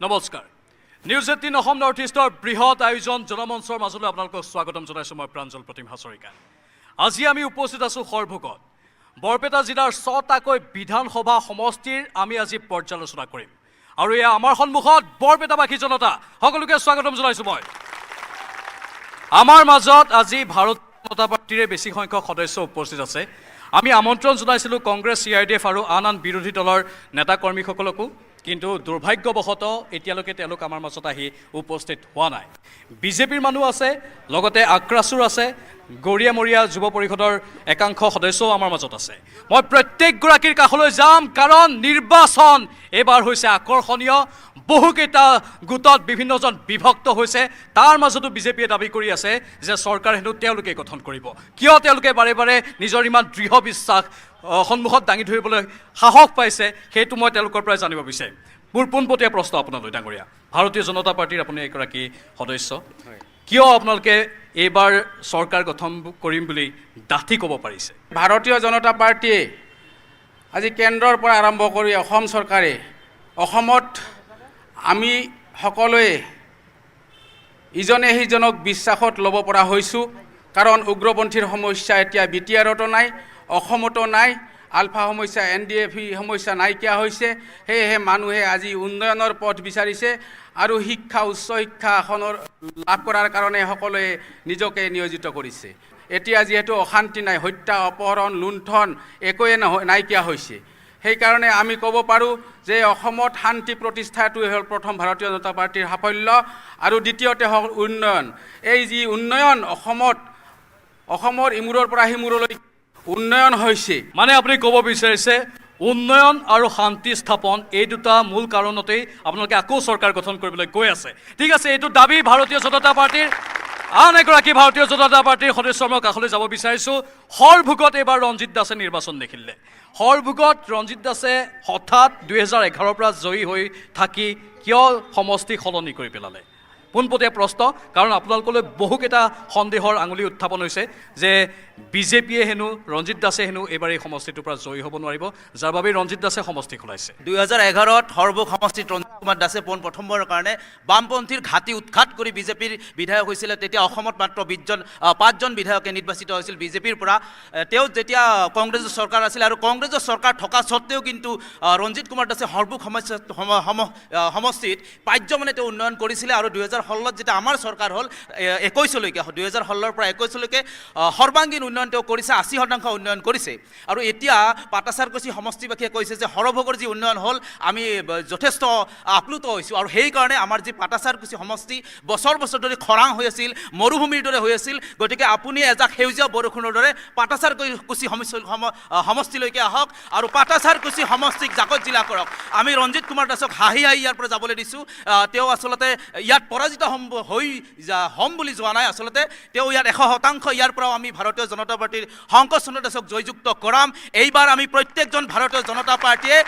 নমস্কাৰ news 18 Assam north ইষ্টৰ বৃহৎ আয়োজন জনমঞ্চৰ মাজলৈ আপোনালোকক স্বাগতম জনাইছোঁ মই প্ৰাঞ্জল প্ৰতিম হাজৰিকা। আজি আমি উপস্থিত আছোঁ সৰভোগত। বৰপেটা জিলাৰ 6টাকৈ বিধানসভা সমষ্টিৰ আমি আজি পৰ্যালোচনা কৰিম আৰু এয়া আমাৰ সন্মুখত বৰপেটাবাসী জনতা সকলোকে স্বাগতম জনাইছোঁ মই। আমাৰ মাজত আজি ভাৰতীয় জনতা পাৰ্টিৰে বেছি সংখ্যক সদস্য উপস্থিত আছে। আমি আমন্ত্ৰণ জনাইছিলোঁ কংগ্ৰেছ CRDF আৰু আন বিৰোধী দলৰ নেতা কৰ্মীসকলকো, কিন্তু দুৰ্ভাগ্যবশতঃ এতিয়ালৈকে তেওঁলোক আমাৰ মাজত আহি উপস্থিত হোৱা নাই। বিজেপিৰ মানুহ আছে, লগতে আক্ৰাসুৰ আছে, গৰিয়ামৰীয়া যুৱ পৰিষদৰ একাংশ সদস্যও আমাৰ মাজত আছে। মই প্ৰত্যেকগৰাকীৰ কাষলৈ যাম, কাৰণ নিৰ্বাচন এইবাৰ হৈছে আকৰ্ষণীয়। বহুকেইটা গোটত বিভিন্নজন বিভক্ত হৈছে। তাৰ মাজতো বিজেপিয়ে দাবী কৰি আছে যে চৰকাৰ হেনো তেওঁলোকে গঠন কৰিব। কিয় তেওঁলোকে বাৰে বাৰে নিজৰ ইমান দৃঢ় বিশ্বাস সন্মুখত দাঙি ধৰিবলৈ সাহস পাইছে, সেইটো মই তেওঁলোকৰ পৰাই জানিব বিচাৰিম। মোৰ পোনপটীয়া প্ৰশ্ন আপোনালৈ ডাঙৰীয়া, ভাৰতীয় জনতা পাৰ্টিৰ আপুনি এগৰাকী সদস্য, কিয় আপোনালোকে এইবাৰ চৰকাৰ গঠন কৰিম বুলি ডাঠি ক'ব পাৰিছে? ভাৰতীয় জনতা পাৰ্টীয়ে আজি কেন্দ্ৰৰ পৰা আৰম্ভ কৰি অসম চৰকাৰে অসমত আমি সকলোৱে ইজনে সিজনক বিশ্বাসত ল'ব পৰা হৈছোঁ। কাৰণ উগ্ৰপন্থীৰ সমস্যা এতিয়া BTRতো নাই, অসমতো নাই, আলফা সমস্যা NDFE সমস্যা নাইকিয়া হৈছে। সেয়েহে মানুহে আজি উন্নয়নৰ পথ বিচাৰিছে আৰু শিক্ষা উচ্চ শিক্ষা এখনৰ লাভ কৰাৰ কাৰণে সকলোৱে নিজকে নিয়োজিত কৰিছে। এতিয়া যিহেতু অশান্তি নাই, হত্যা অপহৰণ লুণ্ঠন একোৱে নাইকিয়া হৈছে, সেইকাৰণে আমি ক'ব পাৰোঁ যে অসমত শান্তি প্ৰতিষ্ঠাটোৱে হ'ল প্ৰথম ভাৰতীয় জনতা পাৰ্টীৰ সাফল্য, আৰু দ্বিতীয়তে হ'ল উন্নয়ন। এই যি উন্নয়ন অসমৰ ইমূৰৰ পৰা সিমূৰলৈ উন্নয়ন হৈছে, মানে আপুনি ক'ব বিচাৰিছে উন্নয়ন আৰু শান্তি স্থাপন এই দুটা মূল কাৰণতেই আপোনালোকে আকৌ চৰকাৰ গঠন কৰিবলৈ গৈ আছে। ঠিক আছে, এইটো দাবী ভাৰতীয় জনতা পাৰ্টীৰ। আন এগৰাকী ভাৰতীয় জনতা পাৰ্টীৰ সদস্য মই কাষলৈ যাব বিচাৰিছোঁ। সৰভোগত এইবাৰ ৰঞ্জিত দাসে নিৰ্বাচন দেখিলে। সৰভোগত ৰঞ্জিত দাসে হঠাৎ 2011ৰ পৰা জয়ী হৈ থাকি কিয় সমষ্টি সলনি কৰি পেলালে? পোনপটীয়া প্ৰশ্ন, কাৰণ আপোনালোকলৈ বহুকেইটা সন্দেহৰ আঙুলি উত্থাপন হৈছে যে বিজেপিয়ে হেনো ৰঞ্জিত দাসে হেনো এইবাৰ এই সমষ্টিটোৰ পৰা জয়ী হ'ব নোৱাৰিব, যাৰ বাবে ৰঞ্জিত দাসে সমষ্টি খোলাইছে। 2011ত সৰভোগ সমষ্টিত ৰঞ্জিত কুমাৰ দাসে প্ৰথমবাৰৰ কাৰণে বামপন্থীৰ ঘাটি উৎখাত কৰি বিজেপিৰ বিধায়ক হৈছিলে। তেতিয়া অসমত মাত্ৰ 5জন বিধায়কে নিৰ্বাচিত হৈছিল বিজেপিৰ পৰা। তেওঁ যেতিয়া কংগ্ৰেছৰ চৰকাৰ আছিল আৰু কংগ্ৰেছৰ চৰকাৰ থকা স্বত্তেও কিন্তু ৰঞ্জিত কুমাৰ দাসে সৰভোগ সমষ্টিত 5 মানে তেওঁ উন্নয়ন কৰিছিলে। আৰু 2016ত যেতিয়া আমাৰ চৰকাৰ হ'ল 21লৈকে, 2016ৰ পৰা 21লৈকে সৰ্বাংগীন উন্নয়ন তেওঁ কৰিছে, 80% উন্নয়ন কৰিছে। আৰু এতিয়া পাটাচাৰকুছি সমষ্টিবাসীয়ে কৈছে যে সৰভোগৰ যি উন্নয়ন হ'ল আমি যথেষ্ট আপ্লুত হৈছোঁ। আৰু সেইকাৰণে আমাৰ যি পাটাচাৰকুছি সমষ্টি বছৰ বছৰ ধৰি খৰাং হৈ আছিল, মৰুভূমিৰ দৰে হৈ আছিল, গতিকে আপুনি এজাক সেউজীয়া বৰষুণৰ দৰে পাটাচাৰকুছি সমষ্টিলৈকে আহক আৰু পাটাচাৰকুছি সমষ্টিক জাকত জিলা কৰক। আমি ৰঞ্জিত কুমাৰ দাসক হাঁহি ইয়াৰ পৰা যাবলৈ দিছোঁ। তেওঁ আচলতে ইয়াত পৰাজিত হ'ম বুলি যোৱা নাই, আচলতে তেওঁ ইয়াত 100% ইয়াৰ পৰাও আমি ভাৰতীয় জনতা পাৰ্টীৰ শংকৰ চন্দ্ৰ দাসক জয়যুক্ত কৰাম। এইবাৰ আমি প্ৰত্যেকজন ভাৰতীয় জনতা পাৰ্টীয়ে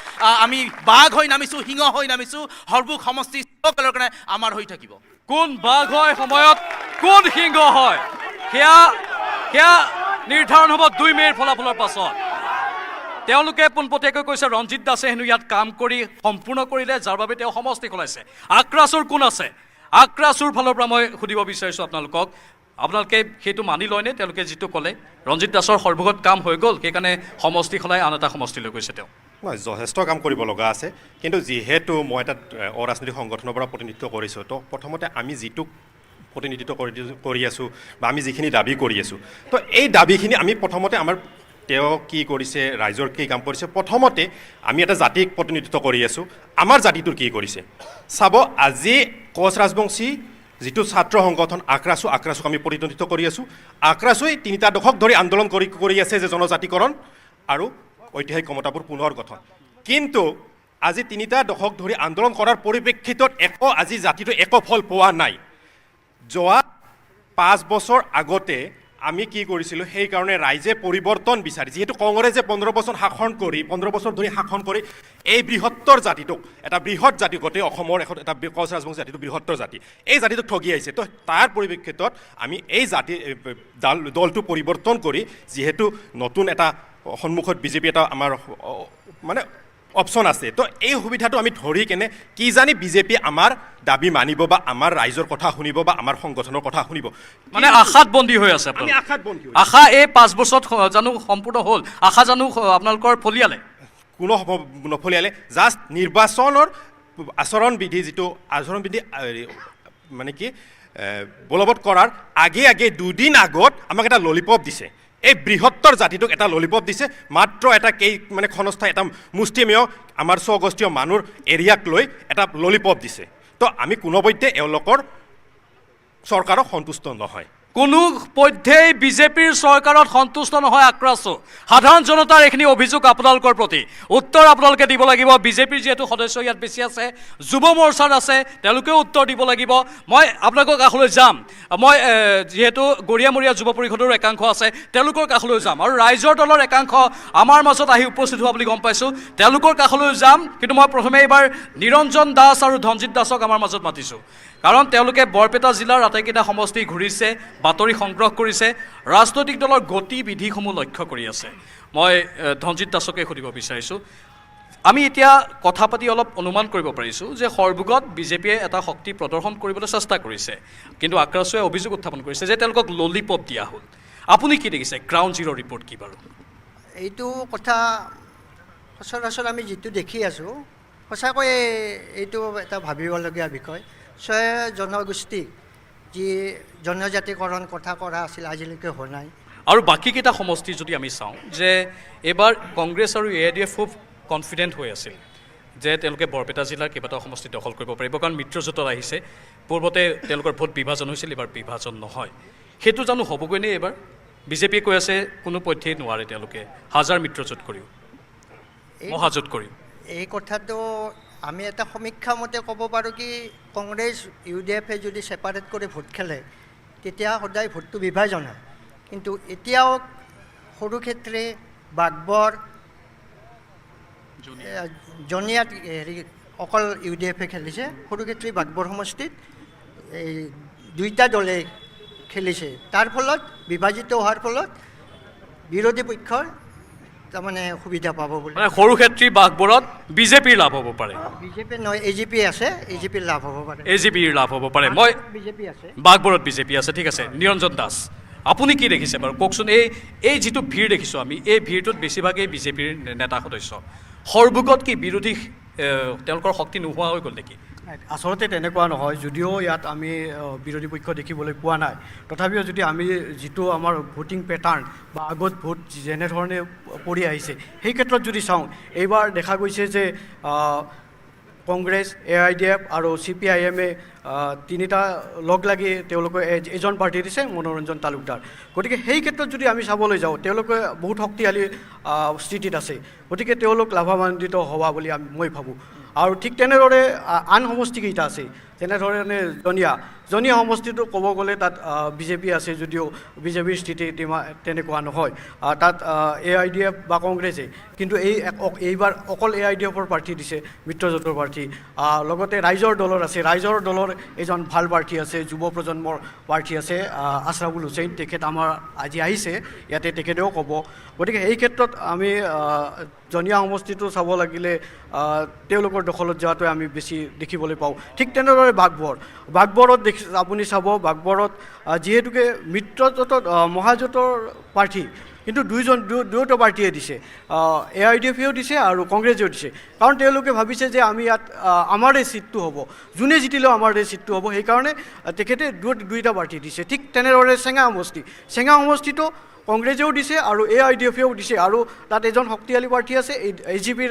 আমি বাঘ হৈ নামিছোঁ, সিংহ হৈ নামিছোঁ। সৰভোগ সমষ্টি সকলৰ কাৰণে আমাৰ হৈ থাকিব। কোন বাঘ হয় সময়ত কোন সিংহ হয় সেয়া নিৰ্ধাৰণ হ'ব 2 মে'ৰ ফলাফলৰ পাছত। তেওঁলোকে পোনপটীয়াকৈ কৈছে ৰঞ্জিত দাসে হেনো ইয়াত কাম কৰি সম্পূৰ্ণ কৰিলে, যাৰ বাবে তেওঁ সমষ্টি খোলাইছে। আক্ৰাসুৰ কোন আছে? আক্ৰাসুৰ ফালৰ পৰা মই সুধিব বিচাৰিছোঁ আপোনালোকে সেইটো মানি লয়নে? তেওঁলোকে যিটো ক'লে ৰঞ্জিত দাসৰ সৰভোগত কাম হৈ গ'ল, সেইকাৰণে সমষ্টি সলাই আন এটা সমষ্টিলৈ গৈছে তেওঁ। নহয়, যথেষ্ট কাম কৰিব লগা আছে, কিন্তু যিহেতু মই এটা অৰাজনৈতিক সংগঠনৰ পৰা প্ৰতিনিধিত্ব কৰিছোঁ, তো প্ৰথমতে আমি যিটো প্ৰতিনিধিত্ব কৰি আছোঁ বা আমি যিখিনি দাবী কৰি আছোঁ, তো এই দাবীখিনি আমি প্ৰথমতে তেওঁ কি কৰিছে, ৰাইজৰ কি কাম কৰিছে, প্ৰথমতে আমি এটা জাতিক প্ৰতিনিধিত্ব কৰি আছোঁ। আমাৰ জাতিটোৰ কি কৰিছে চাব। আজি কোচ ৰাজবংশী যিটো ছাত্ৰ সংগঠন আক্ৰাসুক আমি প্ৰতিনিধিত্ব কৰি আছোঁ। আক্ৰাসুই 3টা দশক ধৰি আন্দোলন কৰি আছে যে জনজাতিকৰণ আৰু ঐতিহাসিক ক্ষমতাবোৰ পুনৰ গঠন। কিন্তু আজি 3টা দশক ধৰি আন্দোলন কৰাৰ পৰিপ্ৰেক্ষিতত আজি জাতিটো একো ফল পোৱা নাই। যোৱা 5 বছৰ আগতে আমি কি কৰিছিলোঁ, সেইকাৰণে ৰাইজে পৰিৱৰ্তন বিচাৰি, যিহেতু কংগ্ৰেছে 15 বছৰ ধৰি শাসন কৰি এই বৃহত্তৰ জাতিটোক, এটা বৃহৎ জাতি গোটেই অসমৰ এটা কোচ ৰাজবংশী জাতিটো বৃহত্তৰ জাতি, এই জাতিটোক ঠগি আহিছে। তো তাৰ পৰিপ্ৰেক্ষিতত আমি এই দলটো পৰিৱৰ্তন কৰি, যিহেতু নতুন এটা সন্মুখত বিজেপি এটা আমাৰ মানে অপশ্যন আছে। তো এই সুবিধাটো আমি ধৰি কেনে কিজানি বিজেপি আমাৰ দাবী মানিব বা আমাৰ ৰাইজৰ কথা শুনিব বা আমাৰ সংগঠনৰ কথা শুনিব, মানে আশাত বন্দী হৈ আছে আমি আশাত বন্দী হৈ আশা এই 5 বছৰত জানো সম্পূৰ্ণ হ'ল? আশা জানো আপোনালোকৰ ফলিয়ালে? কোনো নফলিয়ালে। জাষ্ট নিৰ্বাচনৰ আচৰণবিধি যিটো আচৰণবিধি মানে কি বলবৎ কৰাৰ আগে 2 দিন আগত আমাক এটা ললিপপ দিছে। এই বৃহত্তৰ জাতিটোক এটা ললিপপ দিছে, মাত্ৰ এটা মানে ক্ষণস্থায়ী এটা মুষ্টিমেয় আমাৰ স্বগোষ্ঠীয় মানুহৰ এৰিয়াক লৈ এটা ললিপপ দিছে। তো আমি কোনোপধ্যে এওঁলোকৰ চৰকাৰক সন্তুষ্ট নহয়। কোনো পধ্যেই বিজেপিৰ চৰকাৰত সন্তুষ্ট নহয় আক্ৰাছো। সাধাৰণ জনতাৰ এইখিনি অভিযোগ আপোনালোকৰ প্ৰতি উত্তৰ আপোনালোকে দিব লাগিব। বিজেপিৰ যিহেতু সদস্য ইয়াত বেছি আছে, যুৱ মৰ্চাৰ আছে, তেওঁলোকেও উত্তৰ দিব লাগিব। মই আপোনালোকৰ কাষলৈ যাম। মই যিহেতু গৰিয়ামৰীয়া যুৱ পৰিষদৰ একাংশ আছে, তেওঁলোকৰ কাষলৈ যাম আৰু ৰাইজৰ দলৰ একাংশ আমাৰ মাজত আহি উপস্থিত হোৱা বুলি গম পাইছোঁ। তেওঁলোকৰ কাষলৈ যাম, কিন্তু মই প্ৰথমে এইবাৰ নিৰঞ্জন দাস আৰু ধনজিৎ দাসক আমাৰ মাজত মাতিছোঁ, কাৰণ তেওঁলোকে বৰপেটা জিলাৰ আটাইকেইটা সমষ্টি ঘূৰিছে, বাতৰি সংগ্ৰহ কৰিছে, ৰাজনৈতিক দলৰ গতিবিধিসমূহ লক্ষ্য কৰি আছে। মই ধনজিৎ দাসকে সুধিব বিচাৰিছোঁ, আমি এতিয়া কথা পাতি অলপ অনুমান কৰিব পাৰিছোঁ যে সৰভোগত বিজেপিয়ে এটা শক্তি প্ৰদৰ্শন কৰিবলৈ চেষ্টা কৰিছে, কিন্তু আক্ৰাছুৱে অভিযোগ উত্থাপন কৰিছে যে তেওঁলোকক ললিপপ দিয়া হ'ল। আপুনি কি দেখিছে? গ্ৰাউণ্ড জিৰ' ৰিপৰ্ট কি বাৰু? এইটো কথা সচৰাচৰ আমি যিটো দেখি আছোঁ, সঁচাকৈয়ে এইটো এটা ভাবিবলগীয়া বিষয়। ছয় জনগোষ্ঠীক যি জনজাতিকৰণ কথা কৰা আছিল আজিলৈকে হোৱা নাই। আৰু বাকীকেইটা সমষ্টি যদি আমি চাওঁ যে এইবাৰ কংগ্ৰেছ আৰু AIDF খুব কনফিডেণ্ট হৈ আছিল যে তেওঁলোকে বৰপেটা জিলাৰ কেইবাটাও সমষ্টি দখল কৰিব পাৰিব, কাৰণ মিত্ৰজোঁটত আহিছে। পূৰ্বতে তেওঁলোকৰ ভোট বিভাজন হৈছিল, এইবাৰ বিভাজন নহয়। সেইটো জানো হ'বগৈ নে এইবাৰ? বিজেপিয়ে কৈ আছে কোনো পধ্যেই নোৱাৰে তেওঁলোকে, হাজাৰ মিত্ৰজোঁট কৰিও, মহাজোঁট কৰিও। এই কথাটো আমি এটা সমীক্ষা মতে ক'ব পাৰোঁ কি, কংগ্ৰেছ UDF যদি ছেপাৰেট কৰি ভোট খেলে তেতিয়া সদায় ভোটটো বিভাজন হয়। কিন্তু এতিয়াও সৰুক্ষেত্ৰী, বাঘবৰ, জনিয়াত অকল UDF খেলিছে। সৰুক্ষেত্ৰী বাঘবৰ সমষ্টিত এই 2টা দলে খেলিছে। তাৰ ফলত বিভাজিত হোৱাৰ ফলত বিৰোধী পক্ষৰ তাৰমানে সুবিধা পাব বুলি, মানে সৰুক্ষেত্ৰী বাঘবৰত বিজেপিৰ লাভ হ'ব পাৰে। বিজেপি নহয়, AGP আছে, AGPৰ লাভ হ'ব পাৰে। AGPৰ লাভ হ'ব পাৰে। মই বিজেপি আছে, বাঘবৰত বিজেপি আছে, ঠিক আছে। নিৰঞ্জন দাস, আপুনি কি দেখিছে বাৰু কওকচোন? এই যিটো ভিৰ দেখিছোঁ আমি, এই ভিৰটোত বেছিভাগেই বিজেপিৰ নেতা সদস্য। সৰভোগত কি বিৰোধী তেওঁলোকৰ শক্তি নোহোৱা হৈ গ'ল নেকি? আচলতে তেনেকুৱা নহয়, যদিও ইয়াত আমি বিৰোধী পক্ষ দেখিবলৈ পোৱা নাই, তথাপিও যদি আমি যিটো আমাৰ ভোটিং পেটাৰ্ণ বা আগত ভোট যেনেধৰণে পৰি আহিছে সেই ক্ষেত্ৰত যদি চাওঁ, এইবাৰ দেখা গৈছে যে কংগ্ৰেছ, AIDF আৰু CPIM তিনিটা লগ লাগি তেওঁলোকে এজন প্ৰাৰ্থী দিছে, মনোৰঞ্জন তালুকদাৰ। গতিকে সেই ক্ষেত্ৰত যদি আমি চাবলৈ যাওঁ, তেওঁলোকে বহুত শক্তিশালী স্থিতিত আছে। গতিকে তেওঁলোক লাভান্বিত হোৱা বুলি মই ভাবোঁ। আৰু ঠিক তেনেদৰে আন সমষ্টিকেইটা আছে, যেনেধৰণে জনিয়া সমষ্টিটো ক'ব গ'লে তাত বিজেপি আছে, যদিও বিজেপিৰ স্থিতি তেনেকুৱা নহয়। তাত AIDF বা কংগ্ৰেছে, কিন্তু এইবাৰ অকল AIDFৰ প্ৰাৰ্থী দিছে, মিত্ৰজোঁটৰ প্ৰাৰ্থী। লগতে ৰাইজৰ দলৰ আছে, ৰাইজৰ দলৰ এজন ভাল প্ৰাৰ্থী আছে, যুৱ প্ৰজন্মৰ প্ৰাৰ্থী আছে, আছৰাবুল হুছেইন। তেখেত আমাৰ আজি আহিছে ইয়াতে, তেখেতেও ক'ব। গতিকে এই ক্ষেত্ৰত আমি জনিয়া সমষ্টিটো চাব লাগিলে তেওঁলোকৰ দখলত যোৱাটোৱে আমি বেছি দেখিবলৈ পাওঁ। ঠিক তেনেদৰে বাঘবৰত আপুনি চাব, বাঘবৰত যিহেতুকে মিত্ৰজোঁটত মহাজোঁটৰ প্ৰাৰ্থী, কিন্তু দুয়োটা পাৰ্টীয়ে দিছে, AIDFেও দিছে আৰু কংগ্ৰেছেও দিছে। কাৰণ তেওঁলোকে ভাবিছে যে আমি ইয়াত আমাৰে ছিটটো হ'ব, যোনে জিতিলেও আমাৰে ছিটটো হ'ব, সেইকাৰণে তেখেতে দুয়োটা পাৰ্টী দিছে। ঠিক তেনেদৰে চেঙা সমষ্টিটো কংগ্ৰেছেও দিছে আৰু AIDFেও দিছে, আৰু তাত এজন শক্তিশালী প্ৰাৰ্থী আছে, AGPৰ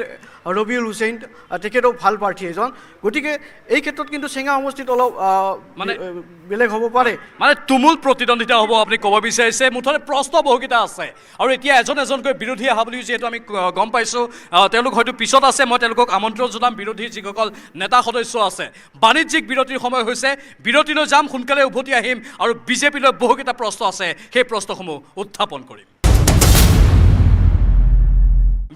ৰবিউল হুছেইন, তেখেতেও ভাল প্ৰাৰ্থী এজন। গতিকে এই ক্ষেত্ৰত কিন্তু চেঙা সমষ্টিত অলপ মানে বেলেগ হ'ব পাৰে, মানে তুমুল প্ৰতিদ্বন্দ্বিতা হ'ব আপুনি ক'ব বিচাৰিছে। মুঠতে প্ৰশ্ন বহুকেইটা আছে, আৰু এতিয়া এজনকৈ বিৰোধী অহা বুলি যিহেতু আমি গম পাইছোঁ, তেওঁলোক হয়তো পিছত আছে। মই তেওঁলোকক আমন্ত্ৰণ জনাম, বিৰোধীৰ যিসকল নেতা সদস্য আছে। বাণিজ্যিক বিৰতিৰ সময় হৈছে, বিৰতিলৈ যাম, সোনকালে উভতি আহিম আৰু বিজেপিলৈ বহুকেইটা প্ৰশ্ন আছে, সেই প্ৰশ্নসমূহ উত্থাপন কৰিম।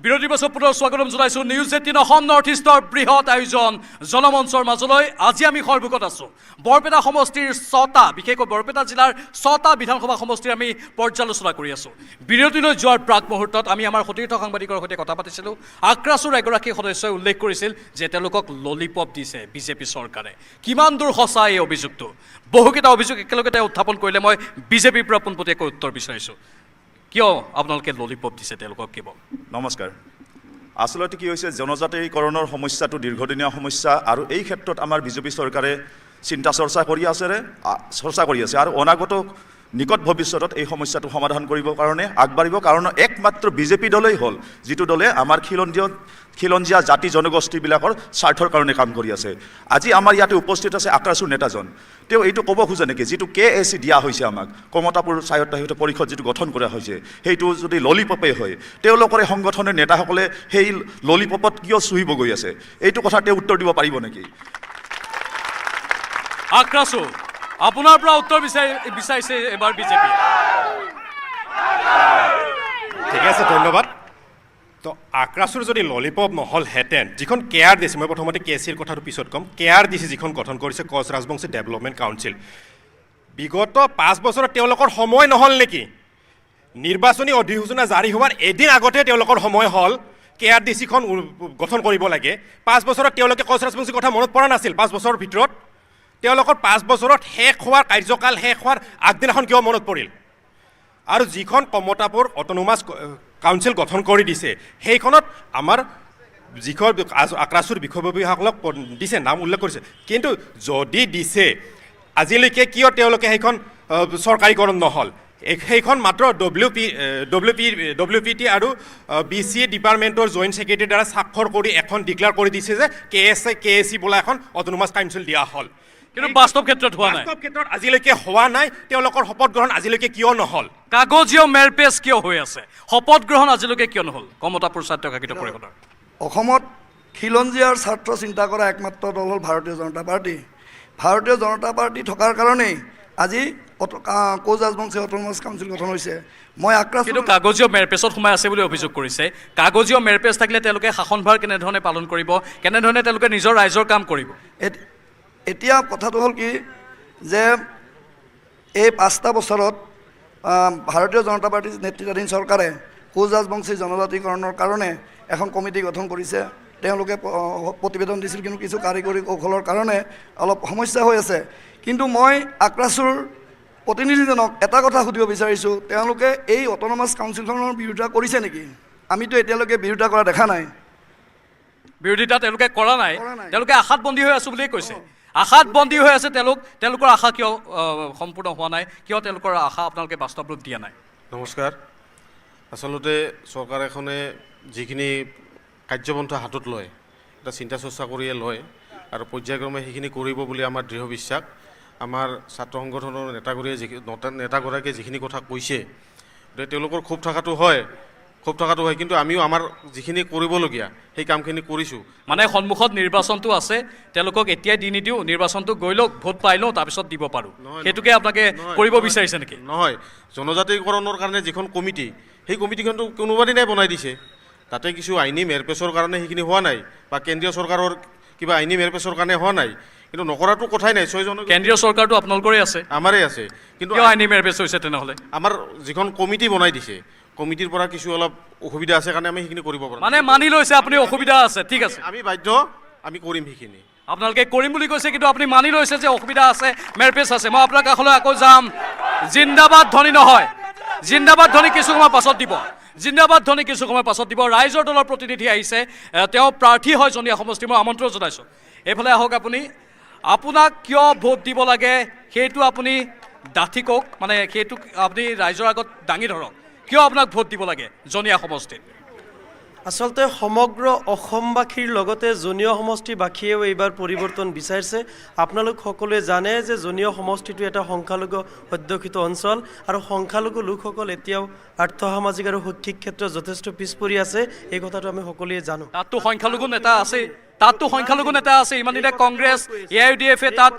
বিৰতিৰ পাছত পুনৰ স্বাগতম জনাইছোঁ নিউজ 18 অসম নৰ্থ ইষ্টৰ বৃহৎ আয়োজন জনমঞ্চৰ মাজলৈ। আজি আমি সৰ্বুকত আছোঁ বৰপেটা সমষ্টিৰ 6টা, বিশেষকৈ বৰপেটা জিলাৰ 6টা বিধানসভা সমষ্টিৰ আমি পৰ্যালোচনা কৰি আছোঁ। বিৰতিলৈ যোৱাৰ প্ৰাক মুহূৰ্তত আমি আমাৰ সতীৰ্থ সাংবাদিকৰ সৈতে কথা পাতিছিলোঁ। আক্ৰাছুৰ এগৰাকী সদস্যই উল্লেখ কৰিছিল যে তেওঁলোকক ললিপপ দিছে বিজেপি চৰকাৰে। কিমান দূৰ সঁচা এই অভিযোগটো? বহুকেইটা অভিযোগ একেলগে তেওঁ উত্থাপন কৰিলে। মই বিজেপিৰ পৰা পোনপটীয়াকৈ উত্তৰ বিচাৰিছোঁ। কিয় আপোনালোকে ললিপপ দিছে তেওঁলোকক কেৱল? নমস্কাৰ। আচলতে কি হৈছে, জনজাতিকৰণৰ সমস্যাটো দীৰ্ঘদিনীয়া সমস্যা আৰু এই ক্ষেত্ৰত আমাৰ বিজেপি চৰকাৰে চিন্তা চৰ্চা কৰি আছে আৰু অনাগত নিকট ভৱিষ্যতত এই সমস্যাটো সমাধান কৰিবৰ কাৰণে আগবাঢ়িব। কাৰণ একমাত্ৰ বিজেপি দলেই হ'ল যিটো দলে আমাৰ খিলঞ্জীয়া জাতি জনগোষ্ঠীবিলাকৰ স্বাৰ্থৰ কাৰণে কাম কৰি আছে। আজি আমাৰ ইয়াতে উপস্থিত আছে আক্ৰাছুৰ নেতাজন। তেওঁ এইটো ক'ব খোজে নেকি যিটো KAC দিয়া হৈছে আমাক, কমতাপুৰ স্বায়ত্তশাসিত পৰিষদ যিটো গঠন কৰা হৈছে, সেইটো যদি ললিপপেই হয়, তেওঁলোকৰ সংগঠনৰ নেতাসকলে সেই ললিপপত কিয় চুহিব গৈ আছে? এইটো কথা তেওঁ উত্তৰ দিব পাৰিব নেকি? আক্ৰাছু, আপোনাৰ পৰা উত্তৰ বিচাৰিছে এবাৰ বিজেপি। ঠিক আছে, ধন্যবাদ। তো আক্ৰাছুৰ যদি ললিপপ নহ'লহেঁতেন, যিখন কেয়াৰ দিছে, মই প্ৰথমতে KACৰ কথাটো পিছত ক'ম, কেয়াৰ দিছে যিখন গঠন কৰিছে কোচ ৰাজবংশী ডেভেলপমেণ্ট কাউন্সিল, বিগত 5 বছৰত তেওঁলোকৰ সময় নহ'ল নেকি? নিৰ্বাচনী অধিসূচনা জাৰি হোৱাৰ এদিন আগতে তেওঁলোকৰ সময় হ'ল KRDCখন গঠন কৰিব লাগে। 5 বছৰত তেওঁলোকে কোচ ৰাজবংশীৰ কথা মনত পৰা নাছিল? 5 বছৰৰ ভিতৰত তেওঁলোকৰ 5 বছৰত শেষ হোৱাৰ কাৰ্যকাল শেষ হোৱাৰ আগদিনাখন কিয় মনত পৰিল? আৰু যিখন কমতাপুৰ অট'নমাছ কাউন্সিল গঠন কৰি দিছে, সেইখনত আমাৰ যিখন আক্ৰাছুৰ বিষয়ববীয়াসকলক দিছে, নাম উল্লেখ কৰিছে, কিন্তু যদি দিছে আজিলৈকে কিয় তেওঁলোকে সেইখন চৰকাৰীকৰণ নহ'ল? সেইখন মাত্ৰ WPT আৰু BCA ডিপাৰ্টমেণ্টৰ জইণ্ট ছেক্ৰেটাৰীৰ দ্বাৰা স্বাক্ষৰ কৰি এখন ডিক্লেয়াৰ কৰি দিছে যে KAC বোলা এখন অট'নমাছ কাউন্সিল দিয়া হ'ল। কিন্তু বাস্তৱ ক্ষেত্ৰত হোৱা নাই। বাস্তৱ ক্ষেত্ৰত আজিলৈকে হোৱা নাই। তেওঁলোকৰ শপত গ্ৰহণ আজিলৈকে কিয় নহ'ল? কাগজীয় মেৰপেচ কিয় হৈ আছে? শপত গ্ৰহণ আজিলৈকে কিয় নহ'ল কমতাপুৰ স্বায়ত্তশাসিত পৰিষদৰ? অসমত খিলঞ্জীয়াৰ স্বাৰ্থ চিন্তা কৰা একমাত্ৰ দল হ'ল ভাৰতীয় জনতা পাৰ্টি। ভাৰতীয় জনতা পাৰ্টি থকাৰ কাৰণেই আজি কোচ ৰাজবংশী অট'নমাছ কাউন্সিল গঠন হৈছে। মই কিন্তু কাগজীয় মেৰপেচত সোমাই আছে বুলি অভিযোগ কৰিছে। কাগজীয় মেৰপেচ থাকিলে তেওঁলোকে শাসনভাৰ কেনেধৰণে পালন কৰিব? কেনেধৰণে তেওঁলোকে নিজৰ ৰাইজৰ কাম কৰিব? এতিয়া কথাটো হ'ল কি যে এই 5টা বছৰত ভাৰতীয় জনতা পাৰ্টীৰ নেতৃত্বাধীন চৰকাৰে কোচ ৰাজবংশী জনজাতিকৰণৰ কাৰণে এখন কমিটি গঠন কৰিছে। তেওঁলোকে প্ৰতিবেদন দিছিল, কিন্তু কিছু কাৰিকৰী কৌশলৰ কাৰণে অলপ সমস্যা হৈ আছে। কিন্তু মই আক্ৰাছুৰ প্ৰতিনিধিজনক এটা কথা সুধিব বিচাৰিছোঁ, তেওঁলোকে এই অট'নমাছ কাউন্সিলখনৰ বিৰোধিতা কৰিছে নেকি? আমিতো এতিয়ালৈকে বিৰোধিতা কৰা দেখা নাই। বিৰোধিতা তেওঁলোকে কৰা নাই। তেওঁলোকে আশাত বন্দী হৈ আছোঁ বুলিয়ে কৈছে। আশাত বন্দী হৈ আছে তেওঁলোকৰ আশা কিয় সম্পূৰ্ণ হোৱা নাই? কিয় তেওঁলোকৰ আশা আপোনালোকে বাস্তৱ ৰূপ দিয়া নাই? নমস্কাৰ। আচলতে চৰকাৰ এখনে যিখিনি কাৰ্যপন্থা হাতত লয়, এটা চিন্তা চৰ্চা কৰিয়ে লয় আৰু পৰ্যায়ক্ৰমে সেইখিনি কৰিব বুলি আমাৰ দৃঢ় বিশ্বাস। আমাৰ ছাত্ৰ সংগঠনৰ নেতাগৰাকীয়ে যিখিনি কথা কৈছে, তেওঁলোকৰ ক্ষোভ থকাটো হয়, কিন্তু আমিও আমাৰ যিখিনি কৰিবলগীয়া সেই কামখিনি কৰিছোঁ। মানে সন্মুখত নিৰ্বাচনটো আছে, তেওঁলোকক এতিয়াই দি নিদিওঁ, নিৰ্বাচনটো গৈ লওক, ভোট পাই লওঁ, তাৰপিছত দিব পাৰোঁ, সেইটোকে আপোনালোকে কৰিব বিচাৰিছে নেকি? নহয়, জনজাতিকৰণৰ কাৰণে যিখন কমিটি, সেই কমিটিখনটো কোনোবা দিনাই বনাই দিছে। তাতে কিছু আইনী মেৰপেচৰ কাৰণে সেইখিনি হোৱা নাই, বা কেন্দ্ৰীয় চৰকাৰৰ কিবা আইনী মেৰপেচৰ কাৰণে হোৱা নাই, কিন্তু নকৰাটো কথাই নাই। 6জন কেন্দ্ৰীয় চৰকাৰটো আপোনালোকৰে আছে, আমাৰে আছে, কিন্তু কিয় আইনী মেৰপেচ হৈছে তেনেহ'লে? আমাৰ যিখন কমিটি বনাই দিছে, কমিটিৰ পৰা কিছু অলপ অসুবিধা আছে কাৰণে আমি সেইখিনি কৰিব পাৰোঁ। মানে মানি লৈছে আপুনি অসুবিধা আছে, ঠিক আছে, আমি বাধ্য, আমি কৰিম সেইখিনি। আপোনালোকে কৰিম বুলি কৈছে, কিন্তু আপুনি মানি লৈছে যে অসুবিধা আছে, মেৰপেচ আছে। মই আপোনাৰ কাষলৈ আকৌ যাম। জিন্দাবাদ ধ্বনি নহয়, জিন্দাবাদ ধ্বনি কিছু সময় পাছত দিব। জিন্দাবাদ ধ্বনি কিছু সময় পাছত দিব। ৰাইজৰ দলৰ প্ৰতিনিধি আহিছে, তেওঁ প্ৰাৰ্থী হয় জনীয়া সমষ্টি, মই আমন্ত্ৰণ জনাইছোঁ। এইফালে আহক আপুনি। আপোনাক কিয় ভোট দিব লাগে সেইটো আপুনি ডাঠি কওক, মানে সেইটো আপুনি ৰাইজৰ আগত দাঙি ধৰক। কিয় আপোনাক ভোট দিব লাগে জনীয়া সমষ্টিত? আচলতে সমগ্ৰ অসমবাসীৰ লগতে জনীয় সমষ্টিবাসীয়েও এইবাৰ পৰিৱৰ্তন বিচাৰিছে। আপোনালোক সকলোৱে জানে যে জনীয় সমষ্টিটো এটা সংখ্যালঘু অধ্যুষিত অঞ্চল, আৰু সংখ্যালঘু লোকসকল এতিয়াও আৰ্থসামাজিক আৰু শৈক্ষিক ক্ষেত্ৰত যথেষ্ট পিছ পৰি আছে। এই কথাটো আমি সকলোৱে জানো। তাততো সংখ্যালঘু নেতা আছে, তাততো সংখ্যালঘু নেতা আছে, ইমান দিনে কংগ্ৰেছ AIUDF তাত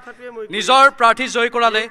নিজৰ প্ৰাৰ্থী জয় কৰালে,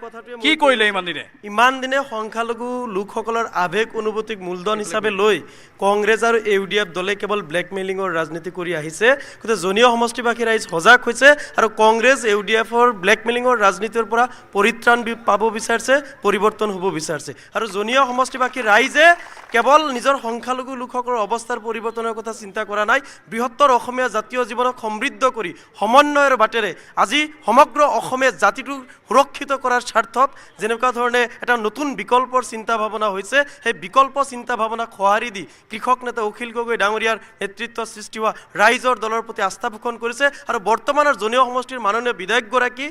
কি কৰিলে ইমান দিনে? ইমান দিনে সংখ্যালঘু লোকসকলৰ আৱেগ অনুভূতিক মূলধন হিচাপে লৈ কংগ্ৰেছ আৰু AUDF দলে কেৱল ব্লেকমেইলিঙৰ ৰাজনীতি কৰি আহিছে। গতিকে জনীয় সমষ্টিবাসী ৰাইজ সজাগ হৈছে আৰু কংগ্ৰেছ AUDFৰ ব্লেকমেইলিঙৰ ৰাজনীতিৰ পৰা পৰিত্ৰাণ পাব বিচাৰিছে, পৰিৱৰ্তন হ'ব বিচাৰিছে। আৰু জনীয় সমষ্টিবাসী ৰাইজে কেৱল নিজৰ সংখ্যালঘু লোকসকলৰ অৱস্থাৰ পৰিৱৰ্তনৰ কথা চিন্তা কৰা নাই, বৃহত্তৰ অসমীয়া জাতীয় জীৱনক সমৃদ্ধ কৰি সমন্বয়ৰ বাটেৰে আজি সমগ্ৰ অসমীয়া জাতিটোক সুৰক্ষিত কৰাৰ স্বাৰ্থত যেনেকুৱা ধৰণে এটা নতুন বিকল্পৰ চিন্তা ভাৱনা হৈছে, সেই বিকল্প চিন্তা ভাৱনাক সঁহাৰি দি কৃষক নেতা অখিল গগৈ ডাঙৰীয়াৰ নেতৃত্বত সৃষ্টি হোৱা ৰাইজৰ দলৰ প্ৰতি আস্থা পোষণ কৰিছে। আৰু বৰ্তমানৰ জনীয় সমষ্টিৰ মাননীয় বিধায়কগৰাকী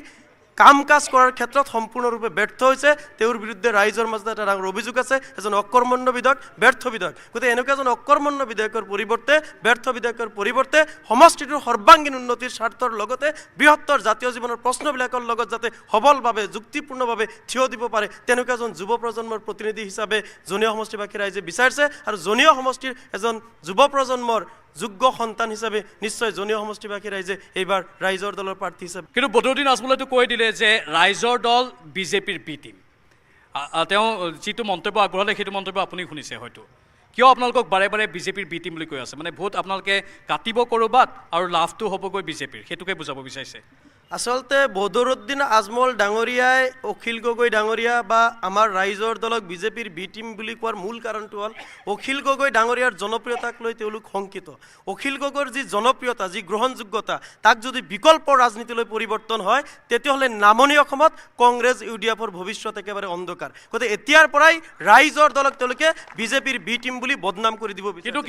কাম কাজ কৰাৰ ক্ষেত্ৰত সম্পূৰ্ণৰূপে ব্যৰ্থ হৈছে। তেওঁৰ বিৰুদ্ধে ৰাইজৰ মাজত এটা ডাঙৰ অভিযোগ আছে, এজন অকৰ্মণ্য বিধায়ক, ব্যৰ্থ বিধায়ক। গতিকে এনেকুৱা এজন অকৰ্মণ্য বিধায়কৰ পৰিৱৰ্তে, ব্যৰ্থ বিধায়কৰ পৰিৱৰ্তে সমষ্টিটোৰ সৰ্বাংগীন উন্নতিৰ স্বাৰ্থৰ লগতে বৃহত্তৰ জাতীয় জীৱনৰ প্ৰশ্নবিলাকৰ লগত যাতে সবলভাৱে যুক্তিপূৰ্ণভাৱে থিয় দিব পাৰে, তেনেকুৱা এজন যুৱ প্ৰজন্মৰ প্ৰতিনিধি হিচাপে জনীয় সমষ্টিবাসী ৰাইজে বিচাৰিছে। আৰু জনীয় সমষ্টিৰ এজন যুৱ প্ৰজন্মৰ যোগ্য সন্তান হিচাপে নিশ্চয় জনীয় সমষ্টিবাসী ৰাইজে এইবাৰ ৰাইজৰ দলৰ প্ৰাৰ্থী হিচাপে। কিন্তু বদৰুদ্দিন আজমলেতো কৈ দিলে যে ৰাইজৰ দল বিজেপিৰ বি টিম। তেওঁ যিটো মন্তব্য আগবঢ়ালে সেইটো মন্তব্য আপুনি শুনিছে হয়তো। কিয় আপোনালোকক বাৰে বাৰে বিজেপিৰ বি টিম বুলি কৈ আছে? মানে ভোট আপোনালোকে কাটিব ক'ৰবাত আৰু লাভটো হ'বগৈ বিজেপিৰ, সেইটোকে বুজাব বিচাৰিছে। আচলতে বদৰুদ্দিন আজমল ডাঙৰীয়াই অখিল গগৈ ডাঙৰীয়া বা আমাৰ ৰাইজৰ দলক বিজেপিৰ বি টিম বুলি কোৱাৰ মূল কাৰণটো হ'ল অখিল গগৈ ডাঙৰীয়াৰ জনপ্ৰিয়তাক লৈ তেওঁলোক শংকিত। অখিল গগৈৰ যি জনপ্ৰিয়তা, যি গ্ৰহণযোগ্যতা, তাক যদি বিকল্প ৰাজনীতিলৈ পৰিৱৰ্তন হয় তেতিয়াহ'লে নামনি অসমত কংগ্ৰেছ UDFৰ ভৱিষ্যত একেবাৰে অন্ধকাৰ। গতিকে এতিয়াৰ পৰাই ৰাইজৰ দলক তেওঁলোকে বিজেপিৰ বি টিম বুলি বদনাম কৰি দিব বিচাৰে।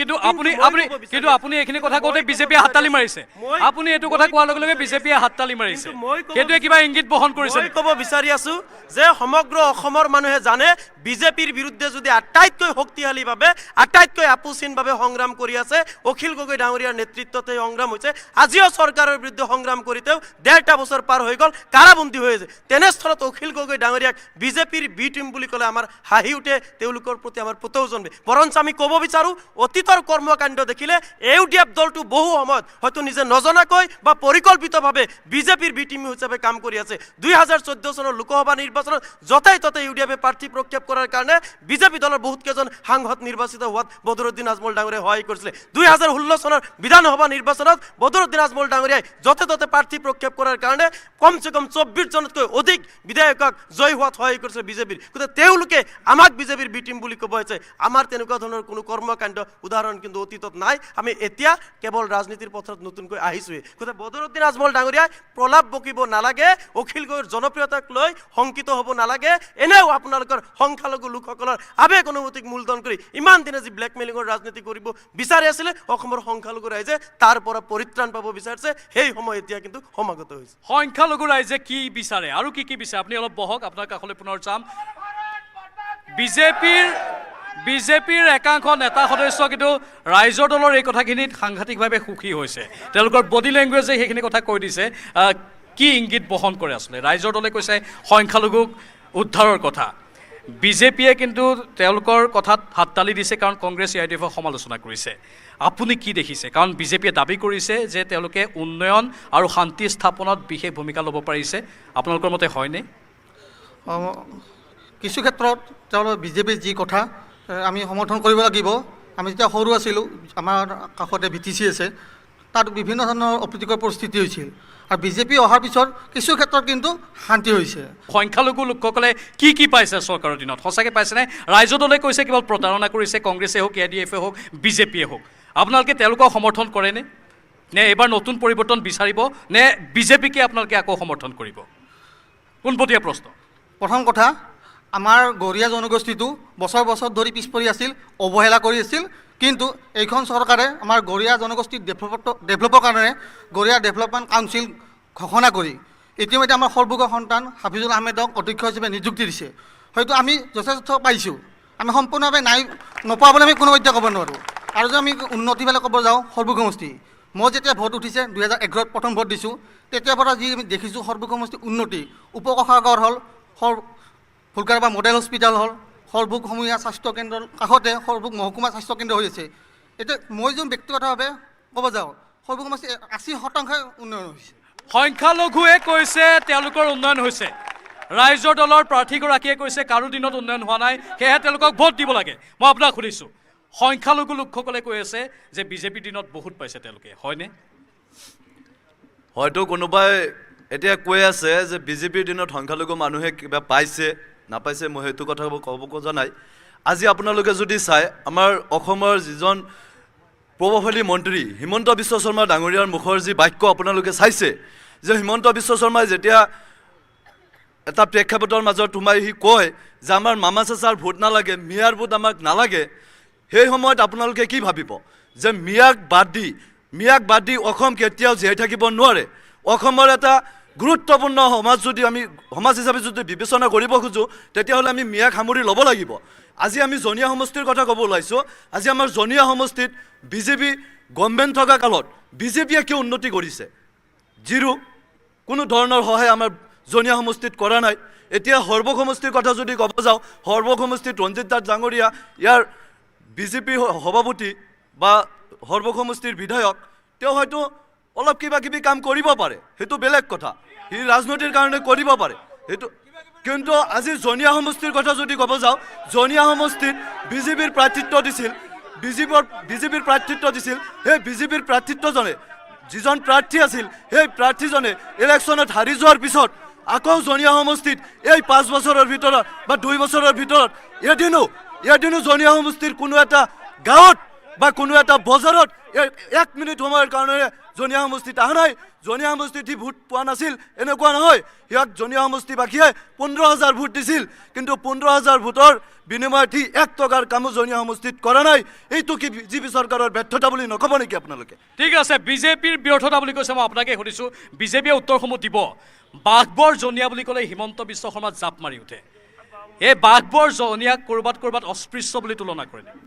কিন্তু আপুনি এইখিনি কথা কওঁতে বিজেপিয়ে হাততালি মাৰিছে। আপুনি এইটো কথা কোৱাৰ লগে লগে বিজেপিয়ে হাততালি মাৰিছে, সেইটোৱে কিবা ইংগিত বহন কৰিছে। মই ক'ব বিচাৰি আছো যে সমগ্ৰ অসমৰ মানুহে জানে বিজেপিৰ বিৰুদ্ধে যদি আটাইতকৈ শক্তিশালীভাৱে, আটাইতকৈ আপোচহীনভাৱে সংগ্ৰাম কৰি আছে অখিল গগৈ ডাঙৰীয়াৰ নেতৃত্বতে সংগ্ৰাম হৈছে। আজিও চৰকাৰৰ বিৰুদ্ধে সংগ্ৰাম কৰি তেওঁ 1.5 বছৰ পাৰ হৈ গ'ল, কাৰাবন্দী হৈ আছে। তেনেস্থলত অখিল গগৈ ডাঙৰীয়াক বিজেপিৰ বি টিম বুলি ক'লে আমাৰ হাঁহি উঠে, তেওঁলোকৰ প্ৰতি আমাৰ পুতৌ জন্মে। বৰঞ্চ আমি ক'ব বিচাৰোঁ অতীতৰ কৰ্মকাণ্ড দেখিলে AUDF দলটো বহু সময়ত হয়তো নিজে নজনাকৈ বা পৰিকল্পিতভাৱে বিজেপিৰ বি টিম হিচাপে কাম কৰি আছে। 2014 চনৰ লোকসভা নিৰ্বাচনত য'তেই ত'তে UDFে প্ৰাৰ্থী প্ৰক্ষেপ কৰাৰ কাৰণে বিজেপি দলৰ বহুত কেইজন সাংসদ নিৰ্বাচিত হোৱাত বদৰুদ্দিন আজমল ডাঙৰীয়াই সহায় কৰিছিলে। 2016 চনৰ বিধানসভা নিৰ্বাচনত বদৰুদ্দিন আজমল ডাঙৰীয়াই য'তে ত'তে প্ৰাৰ্থী প্ৰক্ষেপ কৰাৰ কাৰণে কমচে কম 24 জনতকৈ অধিক বিধায়কক জয় হোৱাত সহায় কৰিছিলে বিজেপিৰ। গতিকে তেওঁলোকে আমাক বিজেপিৰ বি টিম বুলি ক'ব হৈছে। আমাৰ তেনেকুৱা ধৰণৰ কোনো কৰ্মকাণ্ড উদাহৰণ কিন্তু অতীতত নাই। আমি এতিয়া কেৱল ৰাজনীতিৰ পথত নতুনকৈ আহিছোঁহে। গতিকে বদৰুদ্দিন আজমল ডাঙৰীয়াই প্ৰলাপ বকিব নালাগে, অখিল গগৈৰ জনপ্ৰিয়তাক লৈ শংকিত হ'ব নালাগে। এনেও আপোনালোকৰ সংখ্যালঘু লোকসকলৰ আৱেগ অনুভূতিক মূলধন কৰি ইমান দিনে যি ব্লেকমেইলিঙৰ ৰাজনীতি কৰিব বিচাৰি আছিলে অসমৰ সংখ্যালঘু ৰাইজে তাৰ পৰা পৰিত্ৰাণ পাব বিচাৰিছে। সেই সময় এতিয়া কিন্তু সমাগত হৈছে। সংখ্যালঘু ৰাইজে কি বিচাৰে আৰু কি কি বিচাৰে আপুনি অলপ বহক, আপোনাৰ কাষলৈ পুনৰ যাম। বিজেপিৰ একাংশ নেতা সদস্য কিন্তু ৰাইজৰ দলৰ এই কথাখিনিত সাংঘাতিকভাৱে সুখী হৈছে। তেওঁলোকৰ বডি লেংগুৱেজে সেইখিনি কথা কৈ দিছে। কি ইংগিত বহন কৰে আচলতে? ৰাইজৰ দলে কৈছে সংখ্যালঘুক উদ্ধাৰৰ কথা, বিজেপিয়ে কিন্তু তেওঁলোকৰ কথাত হাততালি দিছে কাৰণ কংগ্ৰেছ AIUDFক সমালোচনা কৰিছে। আপুনি কি দেখিছে? কাৰণ বিজেপিয়ে দাবী কৰিছে যে তেওঁলোকে উন্নয়ন আৰু শান্তি স্থাপনত বিশেষ ভূমিকা ল'ব পাৰিছে। আপোনালোকৰ মতে হয়নে? কিছু ক্ষেত্ৰত তেওঁলোকৰ বিজেপিৰ যি কথা আমি সমৰ্থন কৰিব লাগিব। আমি যেতিয়া সৰু আছিলোঁ, আমাৰ কাষতে VTC আছে, তাত বিভিন্ন ধৰণৰ অপ্ৰীতিকৰ পৰিস্থিতি হৈছিল আৰু বিজেপি অহাৰ পিছত কিছু ক্ষেত্ৰত কিন্তু শান্তি হৈছে। সংখ্যালঘু লোকসকলে কি কি পাইছে চৰকাৰৰ দিনত? সঁচাকৈ পাইছেনে? ৰাইজৰ দলে কৈছে কেৱল প্ৰতাৰণা কৰিছে, কংগ্ৰেছে হওক, AIUDFে হওক, বিজেপিয়ে হওক। আপোনালোকে তেওঁলোকক সমৰ্থন কৰেনে? নে এইবাৰ নতুন পৰিৱৰ্তন বিচাৰিব, নে বিজেপিকে আপোনালোকে আকৌ সমৰ্থন কৰিব? পোনপটীয়া প্ৰশ্ন। প্ৰথম কথা, আমাৰ গৰীয়া জনগোষ্ঠীটো বছৰ বছৰ ধৰি পিছ পৰি আছিল, অৱহেলা কৰি আছিল। কিন্তু এইখন চৰকাৰে আমাৰ গৰীয়া জনগোষ্ঠীৰ ডেভেলপৰ কাৰণে গৰীয়া ডেভেলপমেণ্ট কাউন্সিল ঘোষণা কৰি ইতিমধ্যে আমাৰ সৰ্বভাৰতীয় সন্তান হাফিজুল আহমেদক অধ্যক্ষ হিচাপে নিযুক্তি দিছে। হয়তো আমি যথেষ্ট পাইছোঁ, আমি সম্পূৰ্ণভাৱে নোপোৱা বুলি আমি কোনো এতিয়া ক'ব নোৱাৰোঁ। আৰু যদি আমি উন্নতি ফালে ক'ব যাওঁ, সৰ্বভাৰতীয় সমষ্টি, মই যেতিয়া ভোট উঠিছে 2011ত প্ৰথম ভোট দিছোঁ, তেতিয়াৰ পৰা যি আমি দেখিছোঁ সৰ্বভাৰতীয় সমষ্টিৰ উন্নতি, উপকোষাগাৰ হ'ল, ফুলকাৰবা মডেল হস্পিটেল হ'ল, সৰ্বভাৰতীয় স্বাস্থ্য কেন্দ্ৰৰ কাষতে সৰ্বভাৰতীয় মহকুমা স্বাস্থ্য কেন্দ্ৰ হৈ আছে। এতিয়া মই যদি ব্যক্তিগতভাৱে ক'ব যাওঁ, সৰ্বক সমষ্টি 80% উন্নয়ন হৈছে। সংখ্যালঘুৱে কৈছে তেওঁলোকৰ উন্নয়ন হৈছে, ৰাইজৰ দলৰ প্ৰাৰ্থীগৰাকীয়ে কৈছে কাৰো দিনত উন্নয়ন হোৱা নাই, সেয়েহে তেওঁলোকক ভোট দিব লাগে। মই আপোনাক সুধিছোঁ, সংখ্যালঘু লোকসকলে কৈ আছে যে বিজেপিৰ দিনত বহুত পাইছে তেওঁলোকে, হয়নে? হয়তো কোনোবাই এতিয়া কৈ আছে যে বিজেপিৰ দিনত সংখ্যালঘু মানুহে কিবা পাইছে নাপাইছে, মই সেইটো কথা ক'ব খোজা নাই। আজি আপোনালোকে যদি চাই, আমাৰ অসমৰ যিজন প্ৰভাৱশালী মন্ত্ৰী হিমন্ত বিশ্ব শৰ্মা ডাঙৰীয়াৰ মুখৰ যি বাক্য আপোনালোকে চাইছে, যে হিমন্ত বিশ্ব শৰ্মাই যেতিয়া এটা প্ৰেক্ষাপটৰ মাজত সোমাই সি কয় যে আমাৰ মামা চাচাৰ ভোট নালাগে, মিয়াৰ ভোট আমাক নালাগে, সেই সময়ত আপোনালোকে কি ভাবিব যে মিয়াক বাদ দি অসম কেতিয়াও জীয়াই থাকিব নোৱাৰে। অসমৰ এটা গুৰুত্বপূৰ্ণ সমাজ হিচাপে যদি বিবেচনা কৰিব খোজোঁ, তেতিয়াহ'লে আমি মিয়াক সামৰি ল'ব লাগিব। আজি আমি জনীয়া সমষ্টিৰ কথা ক'ব ওলাইছোঁ। আজি আমাৰ জনীয়া সমষ্টিত বিজেপি গভৰ্ণমেণ্ট থকা কালত বিজেপিয়ে কি উন্নতি কৰিছে? জিৰো। কোনো ধৰণৰ সহায় আমাৰ জনীয়া সমষ্টিত কৰা নাই। এতিয়া সৰ্বক সমষ্টিৰ কথা যদি ক'ব যাওঁ, সৰ্বক সমষ্টিত ৰঞ্জিত দাস ডাঙৰীয়া ইয়াৰ বিজেপি সভাপতি বা সৰ্বক সমষ্টিৰ বিধায়ক, তেওঁ হয়তো অলপ কিবা কিবি কাম কৰিব পাৰে, সেইটো বেলেগ কথা, সি ৰাজনীতিৰ কাৰণে কৰিব পাৰে সেইটো। কিন্তু আজি জনীয়া সমষ্টিৰ কথা যদি ক'ব যাওঁ, জনীয়া সমষ্টিত বিজেপিৰ প্ৰাৰ্থিত্ব দিছিল, বিজেপিৰ প্ৰাৰ্থিত্ব দিছিল। সেই বিজেপিৰ প্ৰাৰ্থিত্বজনে, যিজন প্ৰাৰ্থী আছিল, সেই প্ৰাৰ্থীজনে ইলেকশ্যনত হাৰি যোৱাৰ পিছত আকৌ জনীয়া সমষ্টিত এই 5 বছৰৰ ভিতৰত বা 2 বছৰৰ ভিতৰত এদিনো জনীয়া সমষ্টিৰ কোনো এটা গাঁৱত বা কোনো এটা বজাৰত 1 মিনিট সময়ৰ কাৰণে জনীয়া সমষ্টিত অহা নাই। জনীয়া সমষ্টিত সি ভোট পোৱা নাছিল এনেকুৱা নহয়, ইয়াক জনীয়া সমষ্টিবাসীয়ে 15,000 ভোট দিছিল, কিন্তু 15,000 ভোটৰ বিনিময়ত সি 1 টকাৰ কামো জনীয়া সমষ্টিত কৰা নাই। এইটো কি বিজেপি চৰকাৰৰ ব্যৰ্থতা বুলি নক'ব নেকি আপোনালোকে? ঠিক আছে, বিজেপিৰ ব্যৰ্থতা বুলি কৈছে, মই আপোনাকে সুধিছোঁ, বিজেপিয়ে উত্তৰসমূহ দিব। বাঘবৰ জনীয়া বুলি ক'লে হিমন্ত বিশ্ব শৰ্মা জাপ মাৰি উঠে। এই বাঘবৰ জনীয়াক ক'ৰবাত অস্পৃশ্য বুলি তুলনা কৰে নেকি?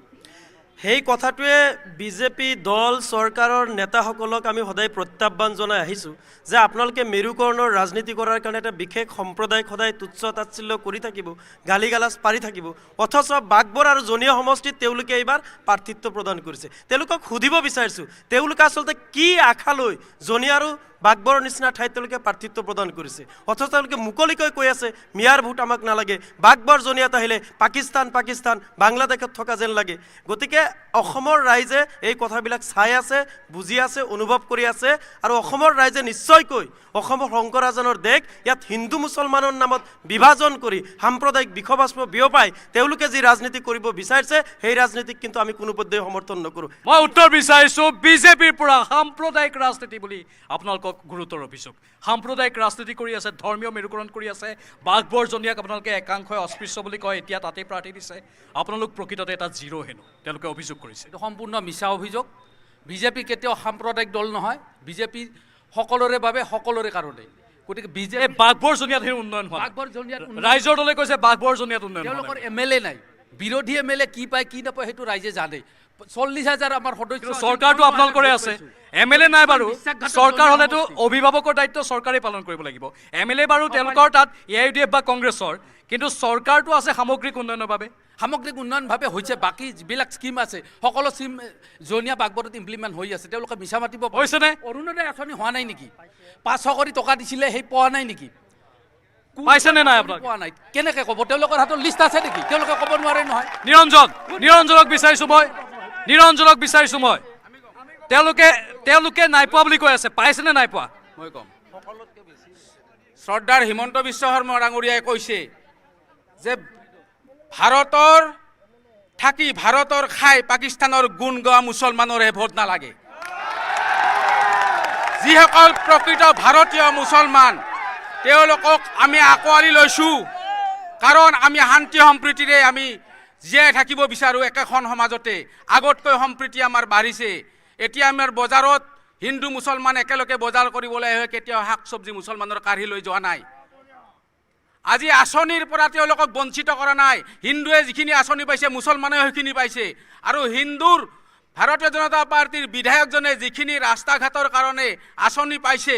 সেই কথাটোৱে বিজেপি দল চৰকাৰৰ নেতাসকলক আমি সদায় প্ৰত্যাহ্বান জনাই আহিছোঁ যে আপোনালোকে মেৰুকৰণৰ ৰাজনীতি কৰাৰ কাৰণে এটা বিশেষ সম্প্ৰদায়ক সদায় তুচ্ছ তাচ্ছিল্য কৰি থাকিব, গালি গালাজ পাৰি থাকিব, অথচ বাঘবৰ আৰু জনীয়া সমষ্টিত তেওঁলোকে এইবাৰ প্ৰাৰ্থিত্ব প্ৰদান কৰিছে। তেওঁলোকক সুধিব বিচাৰিছোঁ, তেওঁলোকে আচলতে কি আশা লৈ জনীয়া আৰু বাঘবৰৰ নিচিনা ঠাইত তেওঁলোকে প্ৰাৰ্থিত্ব প্ৰদান কৰিছে, অথচ তেওঁলোকে মুকলিকৈ কৈ আছে মিয়াৰ ভোট আমাক নালাগে, বাঘবৰ জনীয়াত আহিলে পাকিস্তান বাংলাদেশত থকা যেন লাগে। গতিকে অসমৰ ৰাইজে এই কথাবিলাক চাই আছে, বুজি আছে, অনুভৱ কৰি আছে, আৰু অসমৰ ৰাইজে নিশ্চয়কৈ অসমৰ শংকৰাজানৰ দেশ, ইয়াত হিন্দু মুছলমানৰ নামত বিভাজন কৰি সাম্প্ৰদায়িক বিষবাষ্প বিয়পাই তেওঁলোকে যি ৰাজনীতি কৰিব বিচাৰিছে, সেই ৰাজনীতিক কিন্তু আমি কোনোপধ্যেই সমৰ্থন নকৰোঁ। মই উত্তৰ বিচাৰিছোঁ, বিজেপিৰ পৰা সাম্প্ৰদায়িক ৰাজনীতি বুলি আপোনালোকক গুৰুতৰ অভিযোগ। সাম্প্ৰদায়িক ৰাজনীতি কৰি আছে, ধৰ্মীয় মেৰুকৰণ কৰি আছে। বাঘবৰ জনীয়াক আপোনালোকে একাংশই অস্পৃশ্য বুলি কয়, এতিয়া তাতেই প্ৰাৰ্থী দিছে। আপোনালোক প্ৰকৃততে এটা জিৰ' হেনো তেওঁলোকে অভিযোগ কৰিছে। এইটো সম্পূৰ্ণ মিছা অভিযোগ। বিজেপি কেতিয়াও সাম্প্ৰদায়িক দল নহয়, বিজেপি সকলোৰে বাবে, সকলোৰে কাৰণে। গতিকে বিজেপি বাঘবৰ জনীয়াত সেই উন্নয়ন হোৱা, বাঘবৰ জনীয়াত ৰাইজৰ দলে কৈছে বাঘবৰ জনীয়াত উন্নয়ন হোৱা তেওঁলোকৰ নাই। MLA নাই, বিৰোধী MLA কি পায় কি নাপায় সেইটো ৰাইজে জানে। 40,000 আমাৰ সদস্য, চৰকাৰটো আপোনালোকৰে আছে, MLA নাই বাৰু। চৰকাৰ হ'লেতো অভিভাৱকৰ দায়িত্ব চৰকাৰে পালন কৰিব লাগিব। MLA বাৰু তেওঁলোকৰ তাত AIUDF বা কংগ্ৰেছৰ, কিন্তু চৰকাৰটো আছে সামগ্ৰিক উন্নয়নৰ বাবে। সামগ্ৰিক উন্নয়নভাৱে হৈছে, বাকী যিবিলাক স্কিম আছে সকলো স্কিম জনীয়া বাঘবৰত ইমপ্লিমেণ্ট হৈ আছে। তেওঁলোকে মিছা মাতিব হৈছেনে? অৰুণোদয় আঁচনি হোৱা নাই নেকি? 500 কোটি টকা দিছিলে, সেই পোৱা নাই নেকি? পাইছেনে নাই আপোনালোকে? পোৱা নাই, কেনেকৈ ক'ব? তেওঁলোকৰ হাতত লিষ্ট আছে নেকি? তেওঁলোকে ক'ব নোৱাৰে নহয়। নিৰঞ্জনক বিচাৰিছোঁ মই। তেওঁলোকে নাই পোৱা বুলি কৈ আছে, পাইছেনে নাই পোৱা? মই ক'ম, শ্ৰদ্ধাৰ হিমন্ত বিশ্ব শৰ্মা ডাঙৰীয়াই কৈছে যে ভাৰতৰ খাই পাকিস্তানৰ গুণ গোৱা মুছলমানৰহে ভোট নালাগে। যিসকল প্ৰকৃত ভাৰতীয় মুছলমান, তেওঁলোকক আমি আঁকোৱালি লৈছোঁ, কাৰণ আমি শান্তি সম্প্ৰীতিৰে আমি জীয়াই থাকিব বিচাৰোঁ একেখন সমাজতে। আগতকৈ সম্প্ৰীতি আমাৰ বাঢ়িছে। এতিয়া আমাৰ বজাৰত হিন্দু মুছলমান একেলগে বজাৰ কৰিবলৈ আহে, কেতিয়াও শাক চব্জি মুছলমানৰ কাঢ়ি লৈ যোৱা নাই। আজি আঁচনিৰ পৰা তেওঁলোকক বঞ্চিত কৰা নাই। হিন্দুৱে যিখিনি আঁচনি পাইছে, মুছলমানেও সেইখিনি পাইছে। আৰু হিন্দুৰ ভাৰতীয় জনতা পাৰ্টীৰ বিধায়কজনে যিখিনি ৰাস্তা ঘাটৰ কাৰণে আঁচনি পাইছে,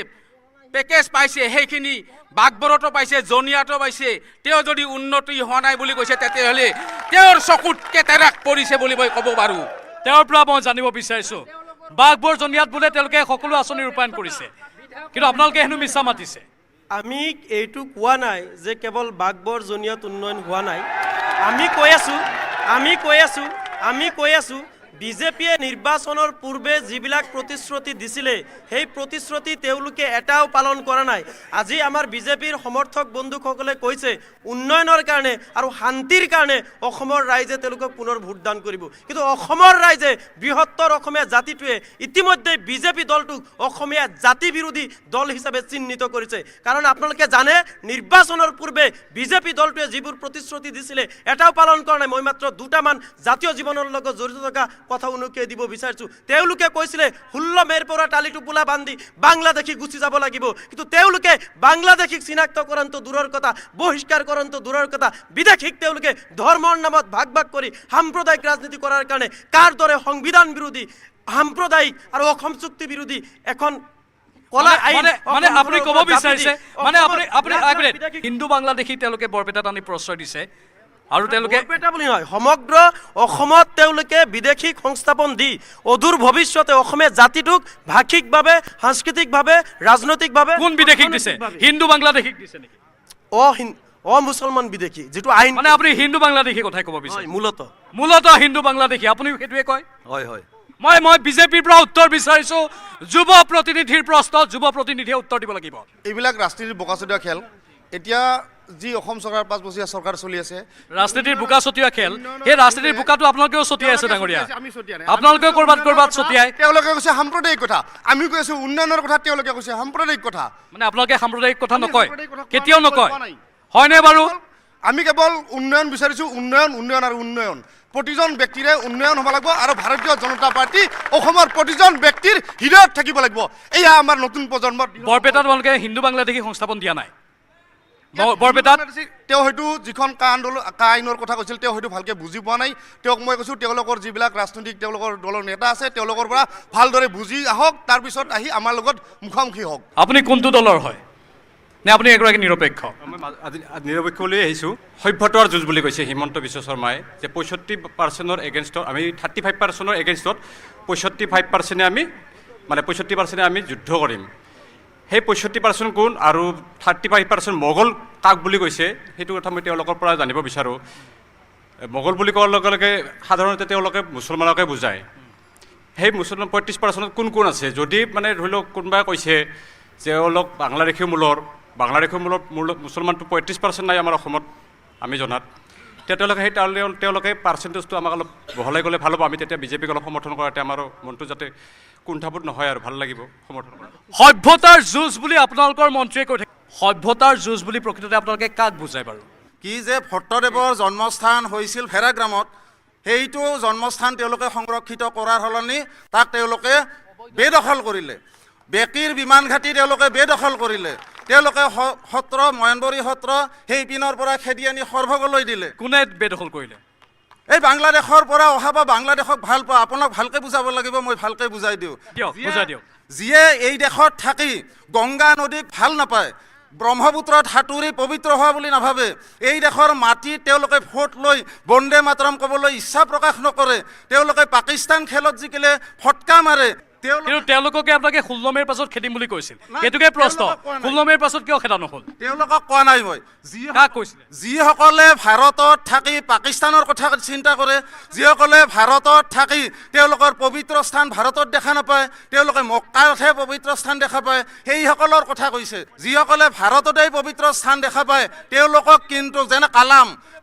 পেকেজ পাইছে, সেইখিনি বাঘবৰতো পাইছে, জনীয়াতো পাইছে। তেওঁ যদি উন্নতি হোৱা নাই বুলি কৈছে, তেতিয়াহ'লে তেওঁৰ চকুত কেতেৰাক পৰিছে বুলি মই ক'ব পাৰোঁ। তেওঁৰ পৰা মই জানিব বিচাৰিছোঁ, বাঘবৰজনীয়াত বোলে তেওঁলোকে সকলো আঁচনি ৰূপায়ণ কৰিছে, কিন্তু আপোনালোকে হেনো মিছা মাতিছে। আমি এইটো কোৱা নাই যে কেৱল বাঘবৰজনীয়াত উন্নয়ন হোৱা নাই। আমি কৈ আছোঁ বিজেপিয়ে নিৰ্বাচনৰ পূৰ্বে যিবিলাক প্ৰতিশ্ৰুতি দিছিলে সেই প্ৰতিশ্ৰুতি তেওঁলোকে এটাও পালন কৰা নাই। আজি আমাৰ বিজেপিৰ সমৰ্থক বন্ধুসকলে কৈছে উন্নয়নৰ কাৰণে আৰু শান্তিৰ কাৰণে অসমৰ ৰাইজে তেওঁলোকক পুনৰ ভোটদান কৰিব, কিন্তু অসমৰ ৰাইজে বৃহত্তৰ অসমীয়া জাতিটোৱে ইতিমধ্যে বিজেপি দলটোক অসমীয়া জাতি বিৰোধী দল হিচাপে চিহ্নিত কৰিছে। কাৰণ আপোনালোকে জানে নিৰ্বাচনৰ পূৰ্বে বিজেপি দলটোৱে যিবোৰ প্ৰতিশ্ৰুতি দিছিলে এটাও পালন কৰা নাই। মই মাত্ৰ দুটামান জাতীয় জীৱনৰ লগত জড়িত থকা কথা উনুকিয়াই দিব বিচাৰিছোঁ। তেওঁলোকে কৈছিলে 16 মে'ৰ পৰা টালি টোপোলা বান্ধি বাংলাদেশী গুচি যাব লাগিব, কিন্তু তেওঁলোকে বাংলাদেশীক চিনাক্তকৰণটো দূৰৰ কথা, বহিষ্কাৰকৰণটো দূৰৰ কথা, বিদেশীক তেওঁলোকে ধৰ্মৰ নামত ভাগ ভাগ কৰি সাম্প্ৰদায়িক ৰাজনীতি কৰাৰ কাৰণে কাৰ দৰে সংবিধান বিৰোধী, সাম্প্ৰদায়িক আৰু অসম চুক্তি বিৰোধী এখন আপুনি ক'ব বিচাৰিছে হিন্দু বাংলাদেশী তেওঁলোকে বৰপেটাত আনি প্ৰশ্ৰয় দিছে আৰু তেওঁলোকে বৰপেটা বুলি নহয়, সমগ্ৰ অসমত তেওঁলোকে বিদেশীক সংস্থাপন দি অদূৰ ভৱিষ্যতে অসমীয়া জাতিটোক ভাষিকভাৱে, সাংস্কৃতিকভাৱে, ৰাজনৈতিকভাৱে কোন বিদেশীক দিছে? হিন্দু বাংলাদেশীক দিছে নেকি? মুছলমান বিদেশী, যিটো আইন মানে আপুনি হিন্দু বাংলাদেশী কথাই ক'ব বিচাৰে? মূলত হিন্দু বাংলাদেশী আপুনি সেইটোৱে কয়? হয়। মই বিজেপিৰ পৰা উত্তৰ বিচাৰিছোঁ। যুৱ প্ৰতিনিধিৰ প্ৰশ্নত যুৱ প্ৰতিনিধিয়ে উত্তৰ দিব লাগিব। এইবিলাক ৰাজনীতিৰ বোকাচোদা খেল। এতিয়া যি অসম চৰকাৰ 5 বছৰীয়া চৰকাৰ চলি আছে, ৰাজনীতিৰ বোকা ছটিওৱা খেল, সেই ৰাজনীতিৰ বোকাটো আপোনালোকেও ছটিয়াই আছে ডাঙৰীয়া। আপোনালোকেও ক'ৰবাত ছটিয়াই। তেওঁলোকে কৈছে সাম্প্ৰদায়িক কথা, আমি কৈ আছো উন্নয়নৰ কথা, তেওঁলোকে কৈছে সাম্প্ৰদায়িক কথা। মানে আপোনালোকে সাম্প্ৰদায়িক কথা নকয়, কেতিয়াও নকয়, হয়নে বাৰু? আমি কেৱল উন্নয়ন বিচাৰিছোঁ, উন্নয়ন আৰু উন্নয়ন। প্ৰতিজন ব্যক্তিৰে উন্নয়ন হ'ব লাগিব আৰু ভাৰতীয় জনতা পাৰ্টি অসমৰ প্ৰতিজন ব্যক্তিৰ হৃদয়ত থাকিব লাগিব। এয়া আমাৰ নতুন প্ৰজন্মৰ। বৰপেটাত আপোনালোকে হিন্দু বাংলাদেশী সংস্থাপন দিয়া নাই? বৰপেটাত তেওঁ হয়তো যিখন কা আইনৰ কথা কৈছিল তেওঁ হয়তো ভালকৈ বুজি পোৱা নাই। তেওঁক মই কৈছোঁ তেওঁলোকৰ যিবিলাক ৰাজনৈতিক তেওঁলোকৰ দলৰ নেতা আছে তেওঁলোকৰ পৰা ভালদৰে বুজি আহক, তাৰপিছত আহি আমাৰ লগত মুখামুখি হওক। আপুনি কোনটো দলৰ হয়, নে আপুনি এগৰাকী নিৰপেক্ষ? মই নিৰপেক্ষ বুলি আহিছোঁ। সভ্যতাৰ যুঁজ বুলি কৈছে হিমন্ত বিশ্ব শৰ্মাই, যে 65% এগেইনষ্টত, আমি 35% এগেইনষ্টত 65% আমি যুদ্ধ কৰিম। সেই 65% কোন আৰু 35% মোগল কাক বুলি কৈছে সেইটো কথা মই তেওঁলোকৰ পৰা জানিব বিচাৰোঁ। মোগল বুলি কোৱাৰ লগে লগে সাধাৰণতে তেওঁলোকে মুছলমানকে বুজায়। সেই মুছলমান 35% কোন আছে? যদি মানে ধৰি লওক কোনোবাই কৈছে যে অলপ বাংলাদেশী মূলৰ মুছলমানটো 35% নাই আমাৰ অসমত আমি জনাত, তেতিয়া তেওঁলোকে পাৰ্চেণ্টেজটো আমাক অলপ বহলাই গ'লে ভাল হ'ব। আমি তেতিয়া বিজেপিক অলপ সমৰ্থন কৰাতে আমাৰ মনটো যাতে কুণ্ঠাবোধ নহয় আৰু ভাল লাগিব সমৰ্থন কৰা। সভ্যতাৰ যুঁজ বুলি আপোনালোকৰ মন্ত্ৰীয়ে কৈ থাকে, সভ্যতাৰ যুঁজ বুলি প্ৰকৃততে আপোনালোকে কাক বুজায় বাৰু? কি যে ভট্টদেৱৰ জন্মস্থান হৈছিল ফেৰাগ্ৰামত, সেইটো জন্মস্থান তেওঁলোকে সংৰক্ষিত কৰাৰ সলনি তাক তেওঁলোকে বেদখল কৰিলে। বেকীৰ বিমান ঘাটি তেওঁলোকে বেদখল কৰিলে। তেওঁলোকে সত্ৰ, ময়নবৰী সত্ৰ সেই পিনৰ পৰা খেদি আনি সৰভোগলৈ দিলে। কোনে বেদখল কৰিলে? এই বাংলাদেশৰ পৰা অহা বা বাংলাদেশক ভাল পোৱা, আপোনাক ভালকৈ বুজাব লাগিব, মই ভালকৈ বুজাই দিওঁ। যিয়ে এই দেশত থাকি গংগা নদীক ভাল নাপায়, ব্ৰহ্মপুত্ৰত সাঁতুৰি পবিত্ৰ হোৱা বুলি নাভাবে, এই দেশৰ মাটিত তেওঁলোকে ভোট লৈ বন্দে মাতৰম ক'বলৈ ইচ্ছা প্ৰকাশ নকৰে, তেওঁলোকে পাকিস্তান খেলত জিকিলে ফটকা মাৰে। কিন্তু তেওঁলোককে আপোনালোকে 16 মে'ৰ পাছত খেদিম বুলি কৈছিল, সেইটোকে প্ৰশ্ন। 16 মে'ৰ পাছত কিয় খেদা নহ'ল? তেওঁলোকক কোৱা নাই মই। কাক কৈছিলে? যিসকলে ভাৰতত থাকি পাকিস্তানৰ কথা চিন্তা কৰে, যিসকলে ভাৰতত থাকি তেওঁলোকৰ পবিত্ৰ স্থান ভাৰতত দেখা নাপায়, তেওঁলোকে মক্কাতহে পবিত্ৰ স্থান দেখা পায়, সেইসকলৰ কথা কৈছে। যিসকলে ভাৰততেই পবিত্ৰ স্থান দেখা পায় তেওঁলোকক কিন্তু, যেনে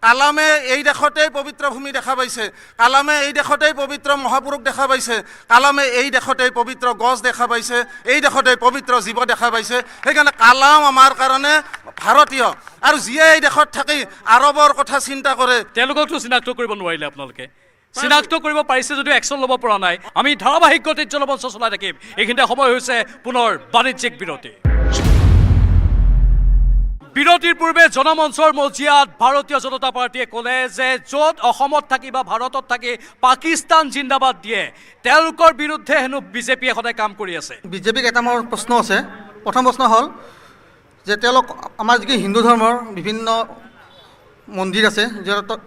কালামে এই দেশতেই পবিত্ৰ ভূমি দেখা পাইছে, কালামে এই দেশতেই পবিত্ৰ মহাপুৰুষ দেখা পাইছে, কালামে এই দেশতেই পবিত্ৰ গছ দেখা পাইছে, এই দেশতেই পবিত্ৰ জীৱ দেখা পাইছে। সেইকাৰণে কালাম আমাৰ কাৰণে ভাৰতীয়। আৰু যিয়ে এই দেশত থাকি আৰৱৰ কথা চিন্তা কৰে তেওঁলোককতো চিনাক্ত কৰিব নোৱাৰিলে আপোনালোকে। চিনাক্ত কৰিব পাৰিছে যদিও একশ্যন ল'ব পৰা নাই। আমি ধাৰাবাহিক গতিত জনমঞ্চ চলাই থাকিম। এইখিনিতে সময় হৈছে পুনৰ বাণিজ্যিক বিৰতি। বিৰতিৰ পূৰ্বে জনমঞ্চৰ মজিয়াত ভাৰতীয় জনতা পাৰ্টীয়ে ক'লে যে য'ত অসমত থাকি বা ভাৰতত থাকি পাকিস্তান জিন্দাবাদ দিয়ে তেওঁলোকৰ বিৰুদ্ধে হেনো বিজেপিয়ে সদায় কাম কৰি আছে। বিজেপিক এটা মোৰ প্ৰশ্ন আছে। প্ৰথম প্ৰশ্ন হ'ল যে আমাৰ যি হিন্দু ধৰ্মৰ বিভিন্ন মন্দিৰ আছে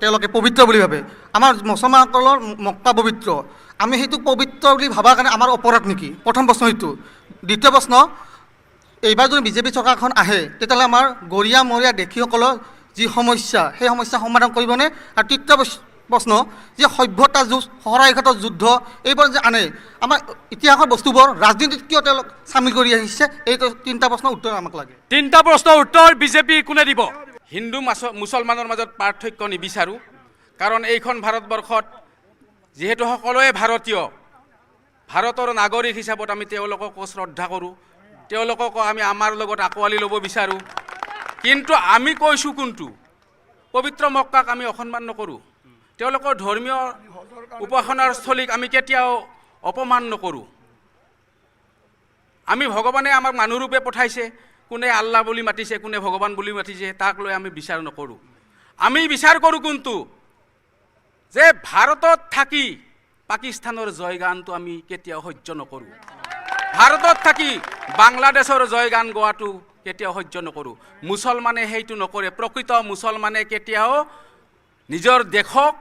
তেওঁলোকে পবিত্ৰ বুলি ভাবে। আমাৰ মুছলমানসকলৰ মক্কা পবিত্ৰ, আমি সেইটো পবিত্ৰ বুলি ভবাৰ কাৰণে আমাৰ অপৰাধ নেকি? প্ৰথম প্ৰশ্ন সেইটো। দ্বিতীয় প্ৰশ্ন, এইবাৰ যদি বিজেপি চৰকাৰখন আহে তেতিয়াহ'লে আমাৰ গৰীয়া মৰীয়া দেশীসকলৰ যি সমস্যা সেই সমস্যা সমাধান কৰিবনে? আৰু তৃতীয় প্ৰশ্ন, যে সভ্যতা যুঁজ, শৰাইঘাটৰ যুদ্ধ, এইবোৰ যে আনে, আমাৰ ইতিহাসৰ বস্তুবোৰ ৰাজনীতিত কিয় তেওঁলোক চামিল কৰি আহিছে? এই তিনিটা প্ৰশ্নৰ উত্তৰ আমাক লাগে। তিনিটা প্ৰশ্নৰ উত্তৰ বিজেপি কোনে দিব? হিন্দু মুছলমানৰ মাজত পাৰ্থক্য নিবিচাৰোঁ, কাৰণ এইখন ভাৰতবৰ্ষত যিহেতু সকলোৱে ভাৰতীয়, ভাৰতৰ নাগৰিক হিচাপত আমি তেওঁলোককো শ্ৰদ্ধা কৰোঁ, তেওঁলোককো আমি আমাৰ লগত আঁকোৱালি ল'ব বিচাৰোঁ। কিন্তু আমি কৈছোঁ কোনটো? পবিত্ৰ মক্কাক আমি অসন্মান নকৰোঁ, তেওঁলোকৰ ধৰ্মীয় উপাসনাৰ স্থলীক আমি কেতিয়াও অপমান নকৰোঁ। আমি ভগৱানে আমাক মানুহৰূপে পঠাইছে, কোনে আল্লাহ বুলি মাতিছে, কোনে ভগৱান বুলি মাতিছে, তাক লৈ আমি বিচাৰ নকৰোঁ। আমি বিচাৰ কৰোঁ কোনটো? যে ভাৰতত থাকি পাকিস্তানৰ জয়গানটো আমি কেতিয়াও সহ্য নকৰোঁ, ভাৰতত থাকি বাংলাদেশৰ জয়গান গোৱাটো কেতিয়াও সহ্য নকৰোঁ। মুছলমানে সেইটো নকৰে। প্ৰকৃত মুছলমানে কেতিয়াও নিজৰ দেশক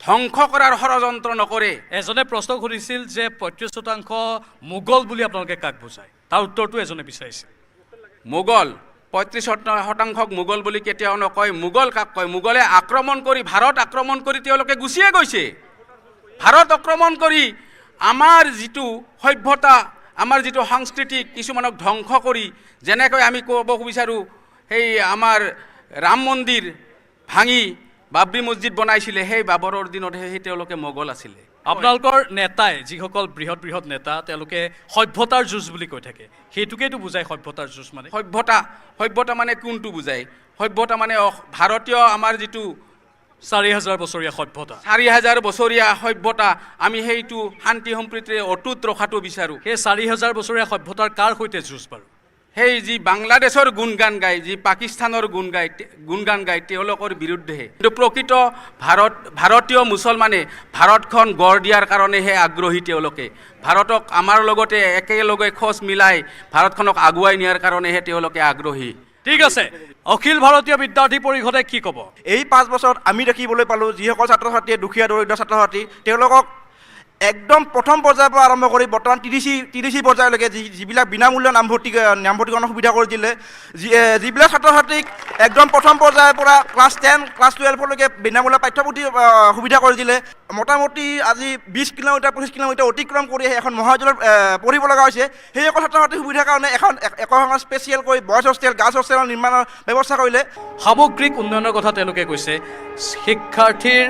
ধ্বংস কৰাৰ ষড়যন্ত্ৰ নকৰে। এজনে প্ৰশ্ন সুধিছিল যে ৩৫% মোগল বুলি আপোনালোকে কাক বুজায়? তাৰ উত্তৰটো এজনে বিচাৰিছিল। মোগল ৩৫% মোগল বুলি কেতিয়াও নকয়। মোগল কাক কয়? মোগলে আক্ৰমণ কৰি, ভাৰত আক্ৰমণ কৰি তেওঁলোকে গুচিয়ে গৈছে। ভাৰত আক্ৰমণ কৰি আমাৰ যিটো সভ্যতা, আমাৰ যিটো সংস্কৃতি কিছুমানক ধ্বংস কৰি, যেনেকৈ আমি ক'ব বিচাৰোঁ সেই আমাৰ ৰাম মন্দিৰ ভাঙি বাবৰি মছজিদ বনাইছিলে, সেই বাবৰৰ দিনত সেই তেওঁলোকে মোগল আছিলে। আপোনালোকৰ নেতাই, যিসকল বৃহৎ বৃহৎ নেতা, তেওঁলোকে সভ্যতাৰ যুঁজ বুলি কৈ থাকে, সেইটোকেইটো বুজায় সভ্যতাৰ যুঁজ মানে? সভ্যতা মানে কোনটো বুজায়? সভ্যতা মানে ভাৰতীয় আমাৰ যিটো ৪,০০০ বছৰীয়া সভ্যতা, ৪,০০০ বছৰীয়া সভ্যতা, আমি সেইটো শান্তি সম্প্ৰীতিৰে অটুট ৰখাটো বিচাৰোঁ। সেই ৪,০০০ বছৰীয়া সভ্যতাৰ কাৰ সৈতে যুঁজ বাৰু? সেই যি বাংলাদেশৰ গুণগান গায়, যি পাকিস্তানৰ গুণগান গায়, তেওঁলোকৰ বিৰুদ্ধেহে। কিন্তু প্ৰকৃত ভাৰতীয় মুছলমানে ভাৰতখন গঢ় দিয়াৰ কাৰণেহে আগ্ৰহী। তেওঁলোকে ভাৰতক আমাৰ লগতে একেলগে খোজ মিলাই ভাৰতখনক আগুৱাই নিয়াৰ কাৰণেহে তেওঁলোকে আগ্ৰহী। ঠিক আছে, অখিল ভাৰতীয় বিদ্যাৰ্থী পৰিষদে কি ক'ব? এই 5 বছৰত আমি দেখিবলৈ পালোঁ যিসকল ছাত্ৰ ছাত্ৰীয়ে, দুখীয়া দৰিদ্ৰ ছাত্ৰ ছাত্ৰী, তেওঁলোকক একদম প্ৰথম পৰ্যায়ৰ পৰা আৰম্ভ কৰি বৰ্তমান 30 পৰ্যায়লৈকে যিবিলাক বিনামূল্য নামভৰ্তিকৰণৰ সুবিধা কৰি দিলে, যিবিলাক ছাত্ৰ ছাত্ৰীক একদম প্ৰথম পৰ্যায়ৰ পৰা ক্লাছ 10, ক্লাছ 12লৈকে বিনামূল্য পাঠ্যপুথি সুবিধা কৰি দিলে। মোটামুটি আজি 20 কিলোমিটাৰ 25 কিলোমিটাৰ অতিক্ৰম কৰি এখন মহাবিদ্যালয়ত পঢ়িব লগা হৈছে। সেইসকল ছাত্ৰ ছাত্ৰীৰ সুবিধাৰ কাৰণে এখন স্পেচিয়েলকৈ বয়জ হোষ্টেল, গাৰ্লছ হোষ্টেলৰ নিৰ্মাণৰ ব্যৱস্থা কৰিলে। সামগ্ৰিক উন্নয়নৰ কথা তেওঁলোকে কৈছে, শিক্ষাৰ্থীৰ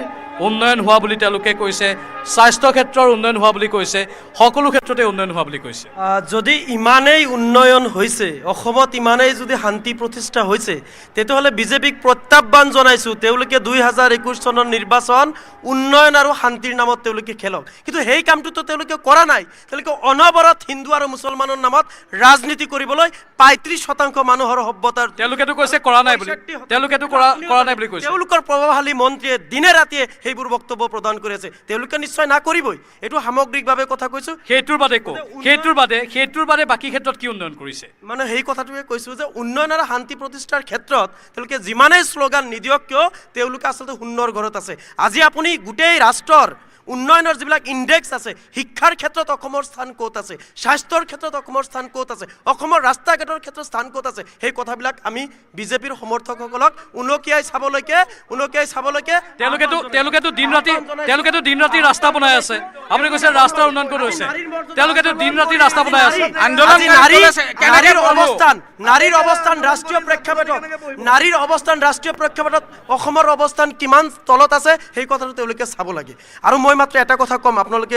উন্নয়ন হোৱা বুলি তেওঁলোকে কৈছে, স্বাস্থ্য ক্ষেত্ৰৰ উন্নয়ন হোৱা বুলি কৈছে, সকলো ক্ষেত্ৰতে উন্নয়ন হোৱা বুলি কৈছে। যদি ইমানেই উন্নয়ন হৈছে, অসমত ইমানেই যদি শান্তি প্ৰতিষ্ঠা হৈছে, তেতিয়াহ'লে বিজেপিক প্ৰত্যাহ্বান জনাইছোঁ, তেওঁলোকে 2021 চনৰ নিৰ্বাচন উন্নয়ন আৰু শান্তিৰ নামত তেওঁলোকে খেলক। কিন্তু সেই কামটোতো তেওঁলোকে কৰা নাই। তেওঁলোকে অনবৰত হিন্দু আৰু মুছলমানৰ নামত ৰাজনীতি কৰিবলৈ 35% মানুহৰ সভ্যতাৰ, তেওঁলোকেতো কৈছে কৰা নাই বুলি, তেওঁলোকেতো কৰা নাই বুলি কৈছে। তেওঁলোকৰ প্ৰভাৱশালী মন্ত্ৰীয়ে দিনে ৰাতিয়ে সেইবোৰ বক্তব্য প্ৰদান কৰি আছে। তেওঁলোকে নিশ্চয় নাকৰিবই, এইটো সামগ্ৰিকভাৱে কথা কৈছোঁ। সেইটোৰ বাদে বাকী ক্ষেত্ৰত কি উন্নয়ন কৰিছে? মানে সেই কথাটোৱে কৈছোঁ যে উন্নয়ন আৰু শান্তি প্ৰতিষ্ঠাৰ ক্ষেত্ৰত তেওঁলোকে যিমানেই শ্লোগান নিদিয়ক কিয়, তেওঁলোকে আচলতে শূন্যৰ ঘৰত আছে। আজি আপুনি গোটেই ৰাষ্ট্ৰৰ উন্নয়নৰ যিবিলাক ইণ্ডেক্স আছে, শিক্ষাৰ ক্ষেত্ৰত অসমৰ স্থান ক'ত আছে, স্বাস্থ্যৰ ক্ষেত্ৰত অসমৰ স্থান ক'ত আছে, অসমৰ ৰাস্তা ঘাটৰ ক্ষেত্ৰত স্থান ক'ত আছে, সেই কথাবিলাক আমি বিজেপিৰ সমৰ্থকসকলক উনকিয়াই চাবলৈকে তেওঁলোকেতো দিন ৰাতি ৰাস্তা বনাই আছে। আপুনি কৈছে ৰাস্তাৰ উন্নয়ন ক'ত হৈছে? তেওঁলোকেতো দিন ৰাতি ৰাস্তা বনাই আছে। নাৰীৰ অৱস্থান ৰাষ্ট্ৰীয় প্ৰেক্ষাপটত অসমৰ অৱস্থান কিমান তলত আছে, সেই কথাটো তেওঁলোকে চাব লাগে। আৰু মই মাত্ৰ এটা কথা ক'ম, আপোনালোকে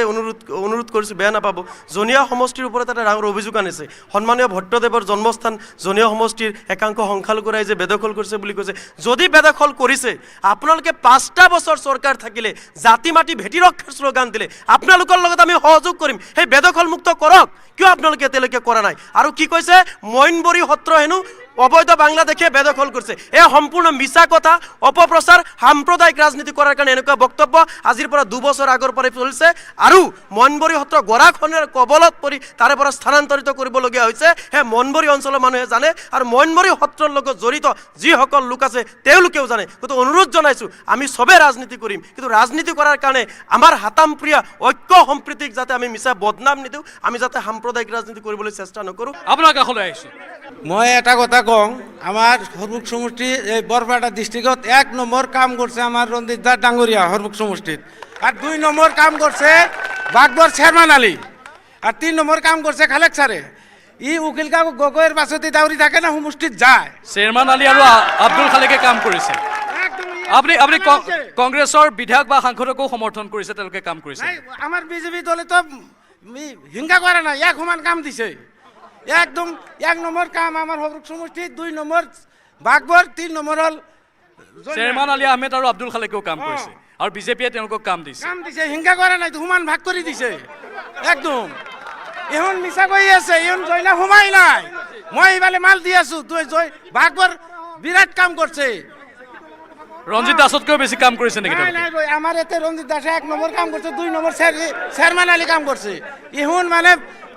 অনুৰোধ কৰিছোঁ, বেয়া নাপাব। জনীয়া সমষ্টিৰ ওপৰত এটা ডাঙৰ অভিযোগ আনিছে। সন্মানীয় ভট্টদেৱৰ জন্মস্থান জনীয়া সমষ্টিৰ একাংশ সংখ্যালঘু ৰাইজে বেদখল কৰিছে বুলি কৈছে। যদি বেদখল কৰিছে, আপোনালোকে 5টা বছৰ চৰকাৰ থাকিলে, জাতি মাটি ভেটি ৰক্ষাৰ শ্লোগান দিলে, আপোনালোকৰ লগত আমি সহযোগ কৰিম, সেই বেদখল মুক্ত কৰক। কিয় আপোনালোকে এতিয়ালৈকে কৰা নাই? আৰু কি কৈছে, মইনবৰী সত্ৰ হেনো অবৈধ বাংলাদেশে বেদখল কৰছে। এ সম্পূৰ্ণ মিছা কথা, অপপ্ৰচাৰ, সাম্প্ৰদায়িক ৰাজনীতি কৰাৰ কাৰণে এনেকুৱা বক্তব্য আজিৰ পৰা 2 বছৰ আগৰ পৰাই চলিছে। আৰু মনবৰী সত্ৰ গৰাখনৰ কবলত পৰি তাৰে পৰা স্থানান্তৰিত কৰিবলগীয়া হৈছে। সেই মনবৰী অঞ্চলৰ মানুহে জানে আৰু মনবৰী সত্ৰৰ লগত জড়িত যিসকল লোক আছে তেওঁলোকেও জানে। গতিকে অনুৰোধ জনাইছোঁ, আমি চবে ৰাজনীতি কৰিম, কিন্তু ৰাজনীতি কৰাৰ কাৰণে আমাৰ হাতাম প্ৰিয়া ঐক্য সম্প্ৰীতিক যাতে আমি মিছা বদনাম নিদিওঁ, আমি যাতে সাম্প্ৰদায়িক ৰাজনীতি কৰিবলৈ চেষ্টা নকৰোঁ। আপোনাৰ কাষলৈ আহিছোঁ। মই এটা কথা কওঁ, আমাৰ সৰভোগ সমষ্টি এই বৰপেটা ডিষ্ট্ৰিক্টত 1 নম্বৰ কাম কৰিছে আমাৰ ৰঞ্জিত দাস ডাঙৰীয়া সৰভোগ সমষ্টিত, আৰ 2 নম্বৰ কাম কৰছে Bagbar chairman Ali, R 3 number কাম কৰছে খালেক স্যাৰে। ই উকিল কাকু গগৈৰ পাছতে দাউৰি থাকে না সমষ্টিত যায়। চেয়াৰম্যান আলী আৰু আব্দুল খালেকে কাম কৰিছে। আপুনি কংগ্ৰেছৰ বিধায়ক বা সাংসদকো সমৰ্থন কৰিছে, তেওঁলোকে কাম কৰিছে। আমাৰ বিজেপি দলে তো হিংসা কৰে না, এক সমান কাম দিছে। একদম 1 নম্বৰ কাম আমাৰ সৰভোগ সমষ্টিত, 2 নম্বৰ বাগবৰ, 3 নম্বৰ হল চেয়াৰম্যান আলী আহমেদ আৰু আব্দুল খালেকেও কাম কৰিছে, আৰু বিজেপিয়ে তেওঁলোকক কাম দিছে। হিংসা করে নাই, সমান ভাগ করে দিছে একদম। এখন মিছা কই আছে, এখন জয়লা সোমাই নাই। মই এইবালে মাল দি আছো, তুই জয় বাগবর বিরাট কাম করছে। ৰঞ্জিত দাসতকৈও বেছি কাম কৰিছে নেকি? নাই নাই, আমাৰ এতে ৰঞ্জিত দাসে 1 নম্বৰ কাম কৰছে, 2 নম্বৰ চেয়াৰম্যান আলী কাম কৰছে। এখন মানে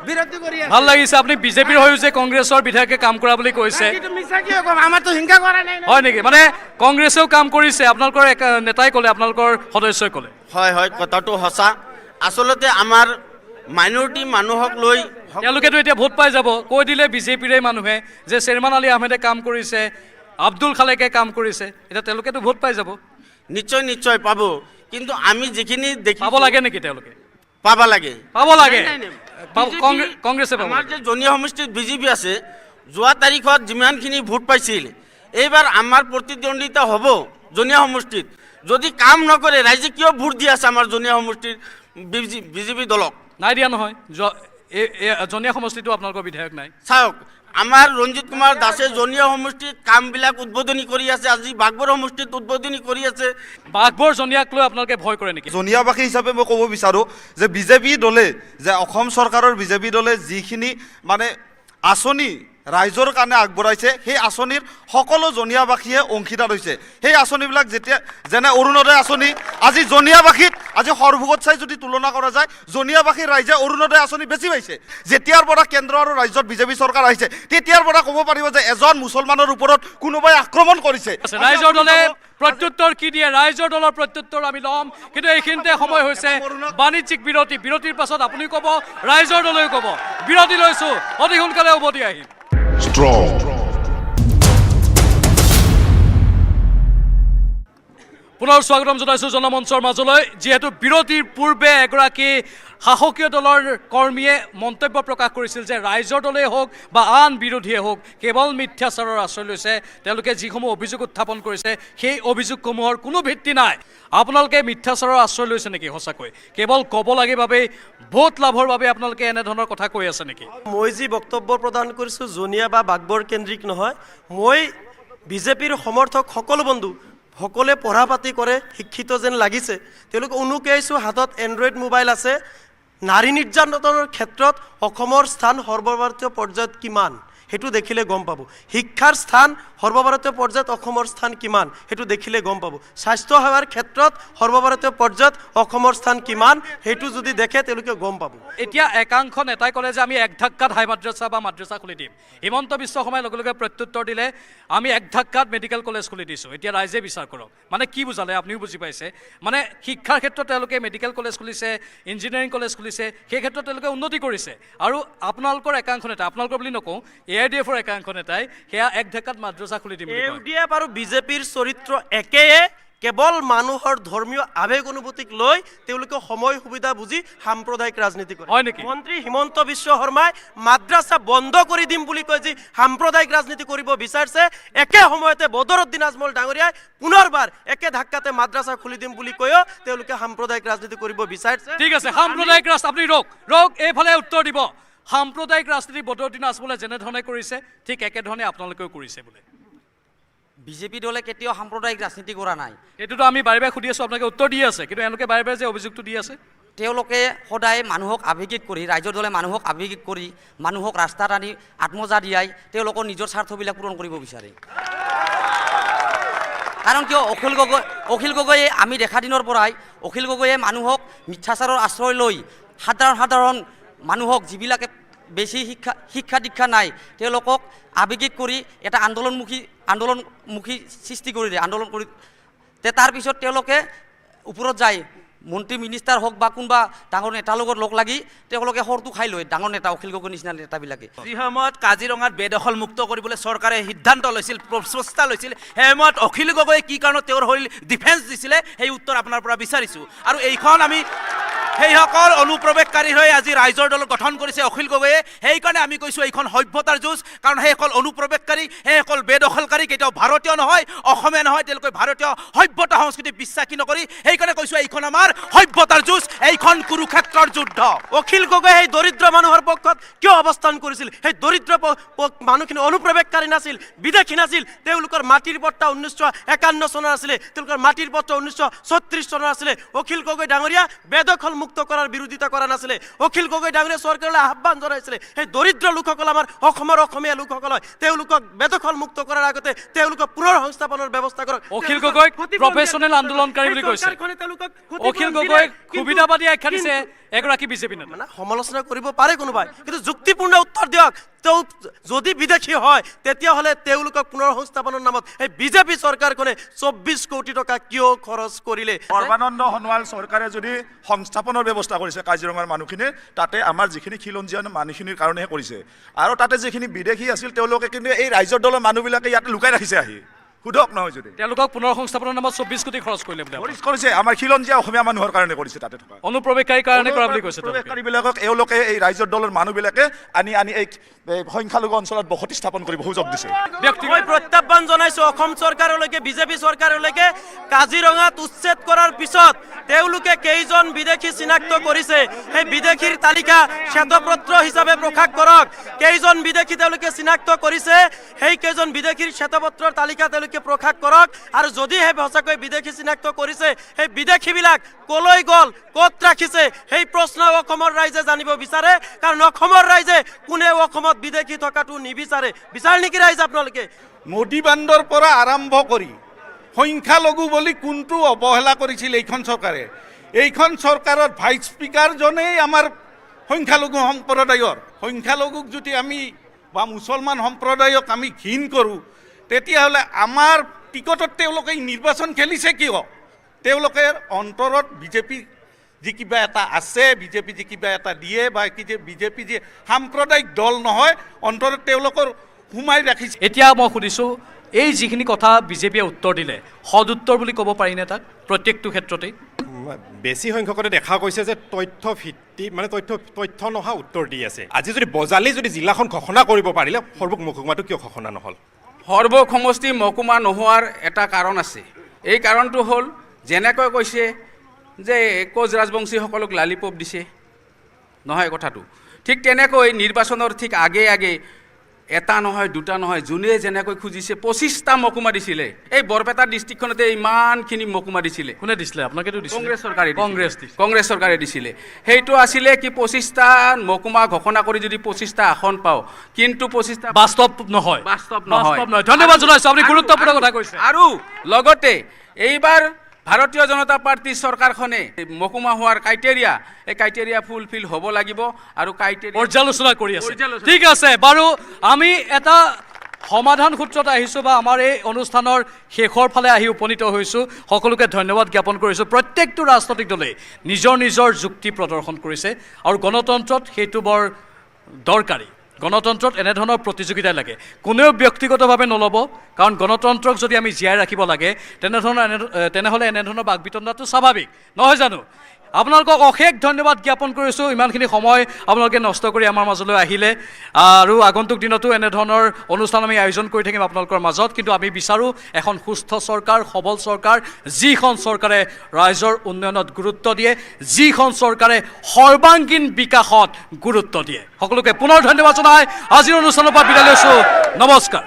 বিৰোধী কৰি আছে। ভাল লাগিছে আপুনি বিজেপিৰ হৈও যে কংগ্ৰেছৰ বিধায়কে কাম কৰা বুলি কৈছে। মিছা কি কম, আমাৰ তো হিংসা কৰে নাই। হয় নেকি? মানে কংগ্ৰেছেও কাম কৰিছে, আপোনালোকৰ নেতাই ক'লে, আপোনালোকৰ সদস্যই ক'লে। হয় হয়, কথাটো সঁচা। আচলতে আমাৰ মাইনৰিটি মানুহক লৈ তেওঁলোকেতো এতিয়া ভোট পাই যাব, কৈ দিলে বিজেপিৰে মানুহে যে চেয়াৰম্যান আলী আহমেদে কাম কৰিছে, আব্দুল খালেকে কাম কৰিছে, এতিয়া তেওঁলোকেতো ভোট পাই যাব। নিশ্চয় নিশ্চয় পাব, কিন্তু আমি যিখিনি দেখি পাব লাগে নেকি? তেওঁলোকে পাব লাগে, পাব লাগে। কংগ্ৰেছে পাব। আমাৰ যে জনীয়া সমষ্টিত বিজেপি আছে, যোৱা তাৰিখত যিমানখিনি ভোট পাইছিল, এইবাৰ আমাৰ প্ৰতিদ্বন্দ্বিতা হ'ব জনীয়া সমষ্টিত। যদি কাম নকৰে, ৰাইজে কিয় ভোট দি আছে আমাৰ জনীয়া সমষ্টিৰ বিজেপি দলক? নাই দিয়া নহয়, জনীয়া সমষ্টিটো আপোনালোকৰ বিধায়ক নাই। চাওক, আমাৰ ৰঞ্জিত কুমাৰ দাসে জনীয়া সমষ্টিত কামবিলাক উদ্বোধনী কৰি আছে, আজি বাগবৰ সমষ্টিত উদ্বোধনী কৰি আছে। বাগবৰ জনীয়াক লৈ আপোনালোকে ভয় কৰে নেকি? জনীয়াবাসী হিচাপে মই ক'ব বিচাৰোঁ যে বিজেপি দলে, যে অসম চৰকাৰৰ বিজেপি দলে যিখিনি মানে আঁচনি ৰাইজৰ কাৰণে আগবঢ়াইছে, সেই আঁচনিৰ সকলো জনীয়াবাসীয়ে অংশীদাৰ হৈছে। সেই আঁচনিবিলাক যেতিয়া যেনে অৰুণোদয় আঁচনি, আজি জনীয়াবাসীত আজি সৰভোগত চাই যদি তুলনা কৰা যায়, জনীয়াবাসীৰ ৰাইজে অৰুণোদয় আঁচনি বেছি পাইছে। যেতিয়াৰ পৰা কেন্দ্ৰ আৰু ৰাজ্যত বিজেপি চৰকাৰ আহিছে, তেতিয়াৰ পৰা ক'ব পাৰিব যে এজন মুছলমানৰ ওপৰত কোনোবাই আক্ৰমণ কৰিছে। ৰাইজৰ দলে প্ৰত্যুত্তৰ কি দিয়ে? ৰাইজৰ দলৰ প্ৰত্যুত্তৰ আমি ল'ম, কিন্তু এইখিনিতে সময় হৈছে বাণিজ্যিক বিৰতি। বিৰতিৰ পাছত আপুনি ক'ব, ৰাইজৰ দলেও ক'ব। বিৰতি লৈছোঁ, অতি সোনকালে উভতি আহিম। পুনৰ স্বাগতম জনাইছোঁ জনমঞ্চৰ মাজলৈ। যিহেতু বিৰতিৰ পূৰ্বে এগৰাকী শাসকীয় দলৰ কৰ্মীয়ে মন্তব্য প্ৰকাশ কৰিছিল যে ৰাইজৰ দলেই হওক বা আন বিৰোধীয়ে হওক কেৱল মিথ্যাচাৰৰ আশ্ৰয় লৈছে। তেওঁলোকে যিসমূহ অভিযোগ উত্থাপন কৰিছে, সেই অভিযোগসমূহৰ কোনো ভিত্তি নাই। আপোনালোকে মিথ্যাচাৰৰ আশ্ৰয় লৈছে নেকি? সঁচাকৈ কেৱল ক'ব লাগে বাবেই, ভোট লাভৰ বাবে আপোনালোকে এনেধৰণৰ কথা কৈ আছে নেকি? মই যি বক্তব্য প্ৰদান কৰিছোঁ জনীয়া বা বাগবৰ কেন্দ্ৰিক নহয়। মই বিজেপিৰ সমৰ্থক সকলো বন্ধু সকলোৱে পঢ়া পাতি কৰে, শিক্ষিত যেন লাগিছে। তেওঁলোকে উনুকিয়াইছোঁ, হাতত এণ্ড্ৰইড মোবাইল আছে। নাৰী নিৰ্যাতনৰ ক্ষেত্ৰত অসমৰ স্থান সৰ্বভাৰতীয় পৰ্যায়ত কিমান সেইটো দেখিলে গম পাব। শিক্ষাৰ স্থান সৰ্বভাৰতীয় পৰ্যায়ত অসমৰ স্থান কিমান সেইটো দেখিলে গম পাব। স্বাস্থ্য সেৱাৰ ক্ষেত্ৰত সৰ্বভাৰতীয় পৰ্যায়ত অসমৰ স্থান কিমান সেইটো যদি দেখে তেওঁলোকে গম পাব। এতিয়া একাংশ নেতাই ক'লে যে আমি এক ধাক্কাত হাই মাদ্ৰাছা বা মাদ্ৰাছা খুলি দিম। হিমন্ত বিশ্ব শৰ্মাই লগে লগে প্ৰত্যুত্তৰ দিলে, আমি এক ধাক্কাত মেডিকেল কলেজ খুলি দিছোঁ, এতিয়া ৰাইজে বিচাৰ কৰক। মানে কি বুজালে? আপুনিও বুজি পাইছে। মানে শিক্ষাৰ ক্ষেত্ৰত তেওঁলোকে মেডিকেল কলেজ খুলিছে, ইঞ্জিনিয়াৰিং কলেজ খুলিছে, সেই ক্ষেত্ৰত তেওঁলোকে উন্নতি কৰিছে। আৰু আপোনালোকৰ একাংশ নেতা, আপোনালোকৰ বুলি নকওঁ, AIDF-ৰ একাংশ নেতাই সেয়া এক ধাক্কাত মাদ্ৰাছা খুলি দিম। AIDF আৰু বিজেপিৰ চৰিত্ৰ একেয়ে, কেৱল মানুহৰ ধৰ্মীয় আৱেগ অনুভূতিক লৈ তেওঁলোকে সময় সুবিধা বুজি সাম্প্ৰদায়িক ৰাজনীতি কৰে। হয় নেকি? মন্ত্ৰী হিমন্ত বিশ্ব শৰ্মাই মাদ্ৰাছা বন্ধ কৰি দিম বুলি কৈ যি সাম্প্ৰদায়িক ৰাজনীতি কৰিব বিচাৰিছে, একে সময়তে বদৰুদ্দিন আজমল ডাঙৰীয়াই পুনৰবাৰ একে ধাক্কাতে মাদ্ৰাছা খুলি দিম বুলি কৈও তেওঁলোকে সাম্প্ৰদায়িক ৰাজনীতি কৰিব বিচাৰিছে। ঠিক আছে, সাম্প্ৰদায়িক ৰাজনীতি আপুনি ৰওক, এইফালে উত্তৰ দিব। সাম্প্ৰদায়িক ৰাজনীতি বদৰুদ্দিন আজমলে যেনেধৰণে কৰিছে, ঠিক একেধৰণে আপোনালোকেও কৰিছে বোলে। বিজেপি দলে কেতিয়াও সাম্প্ৰদায়িক ৰাজনীতি কৰা নাই। এইটোতো আমি বাৰে বাৰে সুধি আছোঁ, আপোনালোকে উত্তৰ দি আছে, কিন্তু এওঁলোকে বাৰে বাৰে যে অভিযোগটো দি আছে। তেওঁলোকে সদায় মানুহক আৱেগিক কৰি ৰাইজৰ দলে মানুহক আৱেগিক কৰি মানুহক ৰাস্তাত আনি আত্মজা দিয়াই তেওঁলোকৰ নিজৰ স্বাৰ্থবিলাক পূৰণ কৰিব বিচাৰে। কাৰণ কিয় অখিল গগৈয়ে আমি দেখা দিনৰ পৰাই অখিল গগৈয়ে মানুহক মিথ্যাচাৰৰ আশ্ৰয় লৈ সাধাৰণ মানুহক যিবিলাকে বেছি শিক্ষা দীক্ষা নাই তেওঁলোকক আৱেগিক কৰি এটা আন্দোলনমুখী সৃষ্টি কৰি দিয়ে আন্দোলন কৰি তাৰপিছত তেওঁলোকে ওপৰত যায় মন্ত্ৰী মিনিষ্টাৰ হওক বা কোনোবা ডাঙৰ নেতাৰ লগত লগ লাগি তেওঁলোকে সৰটো খাই লয় ডাঙৰ নেতা অখিল গগৈ নিচিনা নেতাবিলাকে। যি সময়ত কাজিৰঙাত বেদখল মুক্ত কৰিবলৈ চৰকাৰে সিদ্ধান্ত লৈছিল প্ৰচেষ্টা লৈছিল সেই সময়ত অখিল গগৈয়ে কি কাৰণত তেওঁৰ হৈ ডিফেন্স দিছিলে সেই উত্তৰ আপোনাৰ পৰা বিচাৰিছোঁ। আৰু এইখন আমি সেইসকল অনুপ্ৰৱেশকাৰী হৈ আজি ৰাইজৰ দল গঠন কৰিছে অখিল গগৈয়ে, সেইকাৰণে আমি কৈছোঁ এইখন সভ্যতাৰ যুঁজ। কাৰণ সেইসকল অনুপ্ৰৱেশকাৰী সেইসকল বেদখলকাৰী কেতিয়াও ভাৰতীয় নহয়, অসমীয়া নহয়, তেওঁলোকে ভাৰতীয় সভ্যতা সংস্কৃতি বিশ্বাসী নকৰি সেইকাৰণে কৈছোঁ এইখন আমাৰ সভ্যতাৰ যুঁজ, এইখন কুৰুক্ষেত্ৰৰ যুদ্ধ। অখিল গগৈ সেই দৰিদ্ৰ মানুহৰ পক্ষত কিয় অৱস্থান কৰিছিল? সেই দৰিদ্ৰ মানুহখিনি অনুপ্ৰৱেশকাৰী নাছিল, বিদেশী নাছিল, তেওঁলোকৰ মাটিৰ পট্টা 1951 চনৰ আছিলে, তেওঁলোকৰ মাটিৰ পট্টা 1936 চনৰ আছিলে। অখিল গগৈ ডাঙৰীয়া বেদখল মুক্ত কৰাৰ বিৰোধিতা কৰা নাছিলে। অখিল গগৈ ডাঙৰীয়া চৰকাৰলৈ আহ্বান জনাইছিলে সেই দৰিদ্ৰ লোকসকল আমাৰ অসমৰ অসমীয়া লোকসকল হয়, তেওঁলোকক বেদখল মুক্ত কৰাৰ আগতে তেওঁলোকক পুনৰ সংস্থাপনৰ ব্যৱস্থা কৰক। অখিল গগৈ প্ৰফেশ্যনেল আন্দোলনকাৰী বুলি কৈছে। অখিল গগৈ সুবিধাবাদী আখ্যা দিছে এগৰাকী বিজেপি নেতা। মানে সমালোচনা কৰিব পাৰে কোনোবাই, কিন্তু যুক্তিপূৰ্ণ উত্তৰ দিয়ক। তেওঁ যদি বিদেশী হয় তেতিয়াহ'লে তেওঁলোকক পুনৰ সংস্থাপনৰ নামত এই বিজেপি চৰকাৰখনে 24 কোটি টকা কিয় খৰচ কৰিলে? সৰ্বানন্দ সোণোৱাল চৰকাৰে যদি সংস্থাপনৰ ব্যৱস্থা কৰিছে কাজিৰঙাৰ মানুহখিনি, তাতে আমাৰ যিখিনি খিলঞ্জীয়া মানুহখিনিৰ কাৰণেহে কৰিছে। আৰু তাতে যিখিনি বিদেশী আছিল তেওঁলোকে কিন্তু এই ৰাইজৰ দলৰ মানুহবিলাকে ইয়াতে লুকাই ৰাখিছে আহি। সুধক নহয় যদি তেওঁলোকক পুনৰ সংস্থাপনৰ নামত 24 কোটি খৰচ কৰিলে বুলি কৰিছে। আমাৰ খিলঞ্জীয়া অসমীয়া মানুহৰ কাৰণে কৰিছে, তাতে থকা অনুপ্ৰৱেশকাৰীৰ কাৰণে কৰা বুলি কৈছে। অনুপ্ৰৱেশকাৰীবিলাকক এওঁলোকে এই ৰাইজৰ দলৰ মানুহবিলাকে আনি এই সংখ্যালঘু অঞ্চলত বসতি স্থাপন কৰিব সুযোগ দিছে। মই প্ৰত্যাহ্বান জনাইছোঁ অসম চৰকাৰলৈকে, বিজেপি চৰকাৰলৈকে, কাজিৰঙাত উচ্ছেদ কৰাৰ পিছত তেওঁলোকে কেইজন বিদেশী চিনাক্ত কৰিছে সেই বিদেশীৰ তালিকা শ্বেতপত্ৰ হিচাপে প্ৰকাশ কৰক। কেইজন বিদেশী তেওঁলোকে চিনাক্ত কৰিছে সেই কেইজন বিদেশীৰ শ্বেতপত্ৰৰ তালিকা তেওঁলোকে প্ৰকাশ কৰক। আৰু যদিহে সঁচাকৈ বিদেশী চিনাক্ত কৰিছে সেই বিদেশীবিলাক কলৈ গ'ল, ক'ত ৰাখিছে সেই প্ৰশ্ন অসমৰ ৰাইজে জানিব বিচাৰে। কাৰণ অসমৰ ৰাইজে কোনেও অসমত বিদেশী থকাটো নিবিচাৰে। বিচাৰে নেকি ৰাইজ আপোনালোকে? নদী বান্ধৰ পৰা আৰম্ভ কৰি সংখ্যালঘু বুলি কোনটো অৱহেলা কৰিছিল এইখন চৰকাৰে? এইখন চৰকাৰৰ ভাইচ স্পীকাৰজনেই আমাৰ সংখ্যালঘু সম্প্ৰদায়ৰ। সংখ্যালঘুক যদি আমি বা মুছলমান সম্প্ৰদায়ক আমি ঘৃণ কৰোঁ তেতিয়াহ'লে আমাৰ টিকটত তেওঁলোকে নিৰ্বাচন খেলিছে কিয়? তেওঁলোকে অন্তৰত বিজেপি যি কিবা এটা আছে, বিজেপি যি কিবা এটা দিয়ে বা বিজেপি যি সাম্প্ৰদায়িক দল নহয়, অন্তৰত তেওঁলোকৰ সোমাই ৰাখিছে। এতিয়া মই সুধিছোঁ এই যিখিনি কথা বিজেপিয়ে উত্তৰ দিলে সদ উত্তৰ বুলি ক'ব পাৰিনে তাক প্ৰত্যেকটো ক্ষেত্ৰতেই? বেছি সংখ্যকতে দেখা গৈছে যে তথ্য ভিত্তি মানে তথ্য নহা উত্তৰ দি আছে। আজি যদি বজালি যদি জিলাখন ঘোষণা কৰিব পাৰিলে সৰ্বক মহকুমাটো কিয় ঘোষণা নহ'ল? সৰ্বক সমষ্টি মহকুমা নোহোৱাৰ এটা কাৰণ আছে। এই কাৰণটো হ'ল যেনেকৈ কৈছে যে কোচ ৰাজবংশীসকলক লালিপপ দিছে, নহয় কথাটো। ঠিক তেনেকৈ নিৰ্বাচনৰ ঠিক আগে আগে এটা নহয় দুটা নহয়, যোনে যেনেকৈ খুজিছে 25টা মহকুমা দিছিলে। এই বৰপেটা ডিষ্ট্ৰিক্টখনতে ইমানখিনি মহকুমা দিছিলে। কোনে দিছিলে? আপোনালোকেতো দিছিলে। কংগ্ৰেছ চৰকাৰে, কংগ্ৰেছ চৰকাৰে দিছিলে। সেইটো আছিলে কি 25টা মহকুমা ঘোষণা কৰি যদি 25টা আসন পাওঁ, কিন্তু 25টা বাস্তৱ নহয়। ধন্যবাদ জনাইছোঁ, আপুনি গুৰুত্বপূৰ্ণ কথা কৈছে। আৰু লগতে এইবাৰ ভাৰতীয় জনতা পাৰ্টীৰ চৰকাৰখনে মহকুমা হোৱাৰ ক্ৰাইটেৰিয়া, এই ক্ৰাইটেৰিয়া ফুলফিল হ'ব লাগিব আৰু পৰ্যালোচনা কৰি আছে। ঠিক আছে বাৰু, আমি এটা সমাধান সূত্ৰত আহিছোঁ বা আমাৰ এই অনুষ্ঠানৰ শেষৰ ফালে আহি উপনীত হৈছোঁ। সকলোকে ধন্যবাদ জ্ঞাপন কৰিছোঁ। প্ৰত্যেকটো ৰাজনৈতিক দলে নিজৰ নিজৰ যুক্তি প্ৰদৰ্শন কৰিছে আৰু গণতন্ত্ৰত সেইটো বৰ দৰকাৰী। গণতন্ত্ৰত এনেধৰণৰ প্ৰতিযোগিতাই লাগে, কোনেও ব্যক্তিগতভাৱে নল'ব। কাৰণ গণতন্ত্ৰক যদি আমি জীয়াই ৰাখিব লাগে তেনেহ'লে এনেধৰণৰ বাক বিতণ্ডাটো স্বাভাৱিক, নহয় জানো? আপোনালোকক অশেষ ধন্যবাদ জ্ঞাপন কৰিছোঁ। ইমানখিনি সময় আপোনালোকে নষ্ট কৰি আমাৰ মাজলৈ আহিলে আৰু আগন্তুক দিনতো এনেধৰণৰ অনুষ্ঠান আমি আয়োজন কৰি থাকিম আপোনালোকৰ মাজত। কিন্তু আমি বিচাৰোঁ এখন সুস্থ চৰকাৰ, সবল চৰকাৰ, যিখন চৰকাৰে ৰাইজৰ উন্নয়নত গুৰুত্ব দিয়ে, যিখন চৰকাৰে সৰ্বাংগীন বিকাশত গুৰুত্ব দিয়ে। সকলোকে পুনৰ ধন্যবাদ জনাই আজিৰ অনুষ্ঠানৰ পৰা বিদায় লৈছোঁ। নমস্কাৰ।